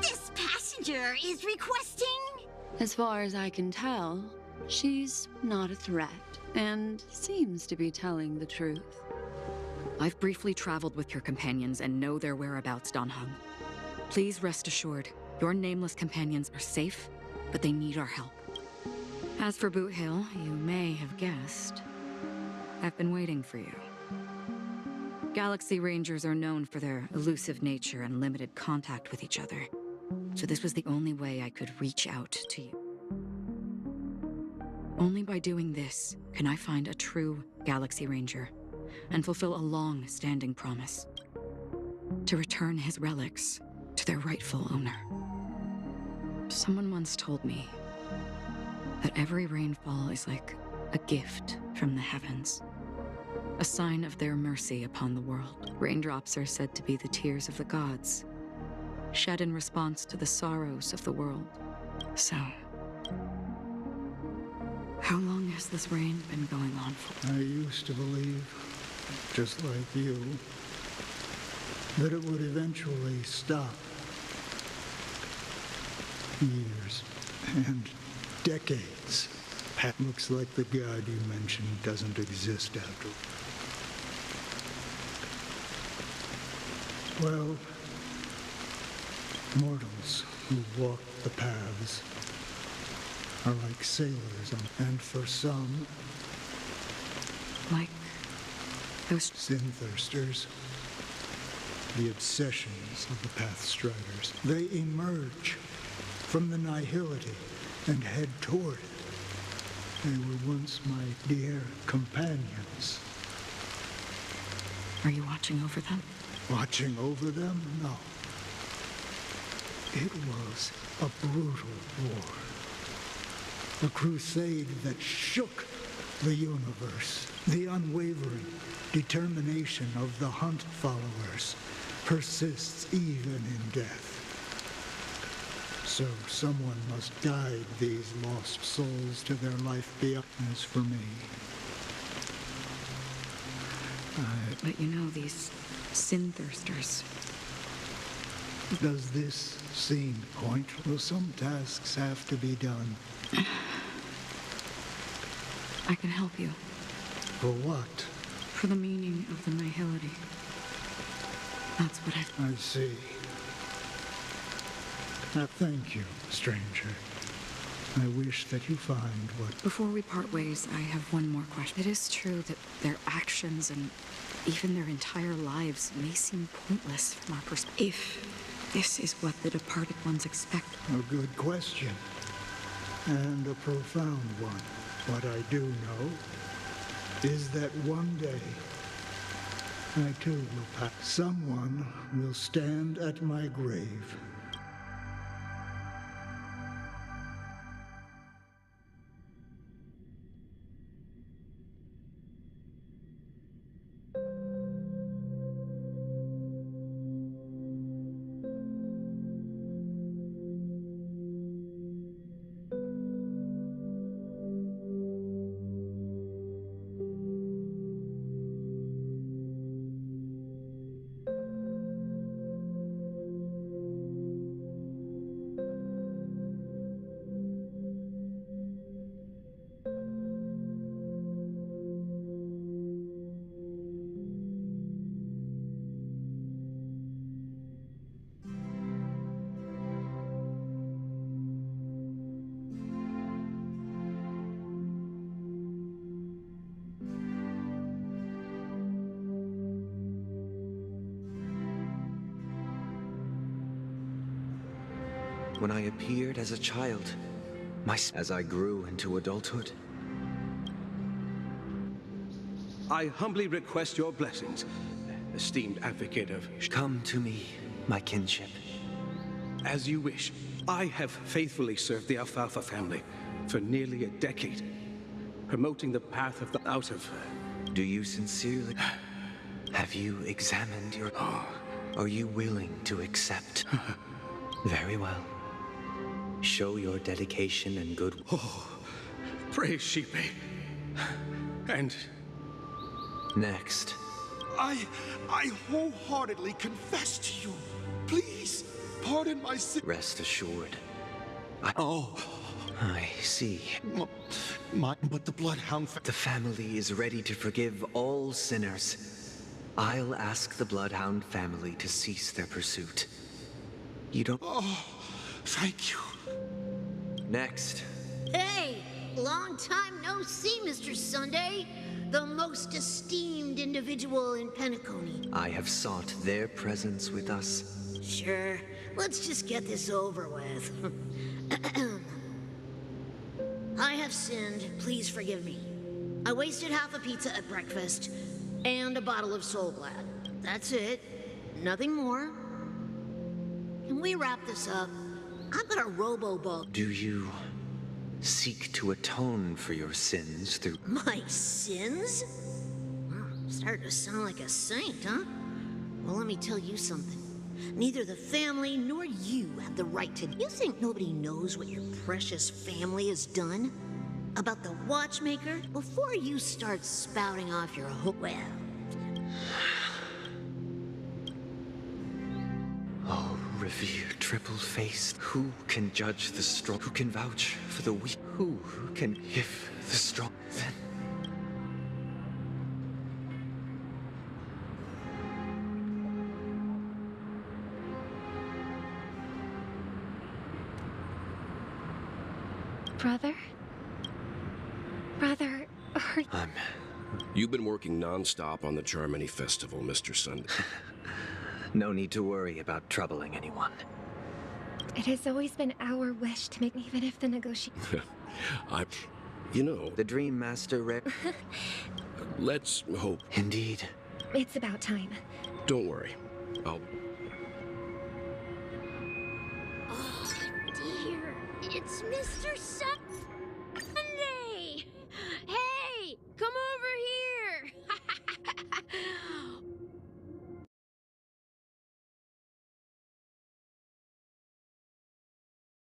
This passenger is requesting?
As far as I can tell, she's not a threat, and seems to be telling the truth.
I've briefly traveled with your companions and know their whereabouts, Dan Hung. Please rest assured, your nameless companions are safe, but they need our help. As for Boot Hill, you may have guessed, I've been waiting for you. Galaxy Rangers are known for their elusive nature and limited contact with each other, so this was the only way I could reach out to you. Only by doing this can I find a true Galaxy Ranger and fulfill a long-standing promise to return his relics to their rightful owner. Someone once told me that every rainfall is like a gift from the heavens, a sign of their mercy upon the world. Raindrops are said to be the tears of the gods, shed in response to the sorrows of the world. So, how long has this rain been going on for?
I used to believe, just like you, that it would eventually stop. Years and decades. That looks like the god you mentioned doesn't exist after. Well, mortals who walk the paths are like sailors, and for some,
like those
sin-thirsters, the obsessions of the Pathstriders. They emerge from the nihility and head toward it. They were once my dear companions.
Are you watching over them?
Watching over them? No. It was a brutal war. A crusade that shook the universe. The unwavering determination of the Hunt followers persists even in death. So someone must guide these lost souls to their life beyond. As for me,
but you know, these sin-thirsters,
Does this seem pointless? Will some tasks have to be done?
I can help you.
For what?
For the meaning of the nihility. That's what
I see. Thank you, stranger. I wish that you find what...
Before we part ways, I have one more question. It is true that their actions and even their entire lives may seem pointless from our perspective. If this is what the departed ones expect.
A good question. And a profound one. What I do know is that one day, I too will pass. Someone will stand at my grave.
When I appeared as a child, as I grew into adulthood.
I humbly request your blessings, esteemed advocate of...
Come to me, my kinship.
As you wish. I have faithfully served the Alfalfa family for nearly a decade, promoting the path of the out of...
Do you sincerely... Have you examined your... Are you willing to accept? Very well. Show your dedication and good...
Oh, praise Shepe. And...
Next.
I wholeheartedly confess to you. Please, pardon my sin.
Rest assured. I see.
But the Bloodhound...
The family is ready to forgive all sinners. I'll ask the Bloodhound family to cease their pursuit. You don't...
Oh, thank you.
Next.
Hey! Long time no see, Mr. Sunday. The most esteemed individual in Penacony.
I have sought their presence with us.
Sure. Let's just get this over with. I have sinned. Please forgive me. I wasted half a pizza at breakfast and a bottle of Soul Glad. That's it. Nothing more. Can we wrap this up? I've got a robo-bug.
Do you seek to atone for your sins through...
My sins? Well, I'm starting to sound like a saint, huh? Well, let me tell you something. Neither the family nor you have the right to... You think nobody knows what your precious family has done? About the watchmaker? Before you start spouting off your hook... Well...
Oh, revered triple-faced. Who can judge the strong? Who can vouch for the weak? Who can give the strong? Then...
Brother? Brother, are you...
You've been working non-stop on the Charmony Festival, Mr. Sunday.
No need to worry about troubling anyone.
It has always been our wish to make, even if the negotiation...
You know...
The Dream Master
Let's hope.
Indeed.
It's about time.
Don't worry. I'll...
Oh, dear. It's Mr. Sun...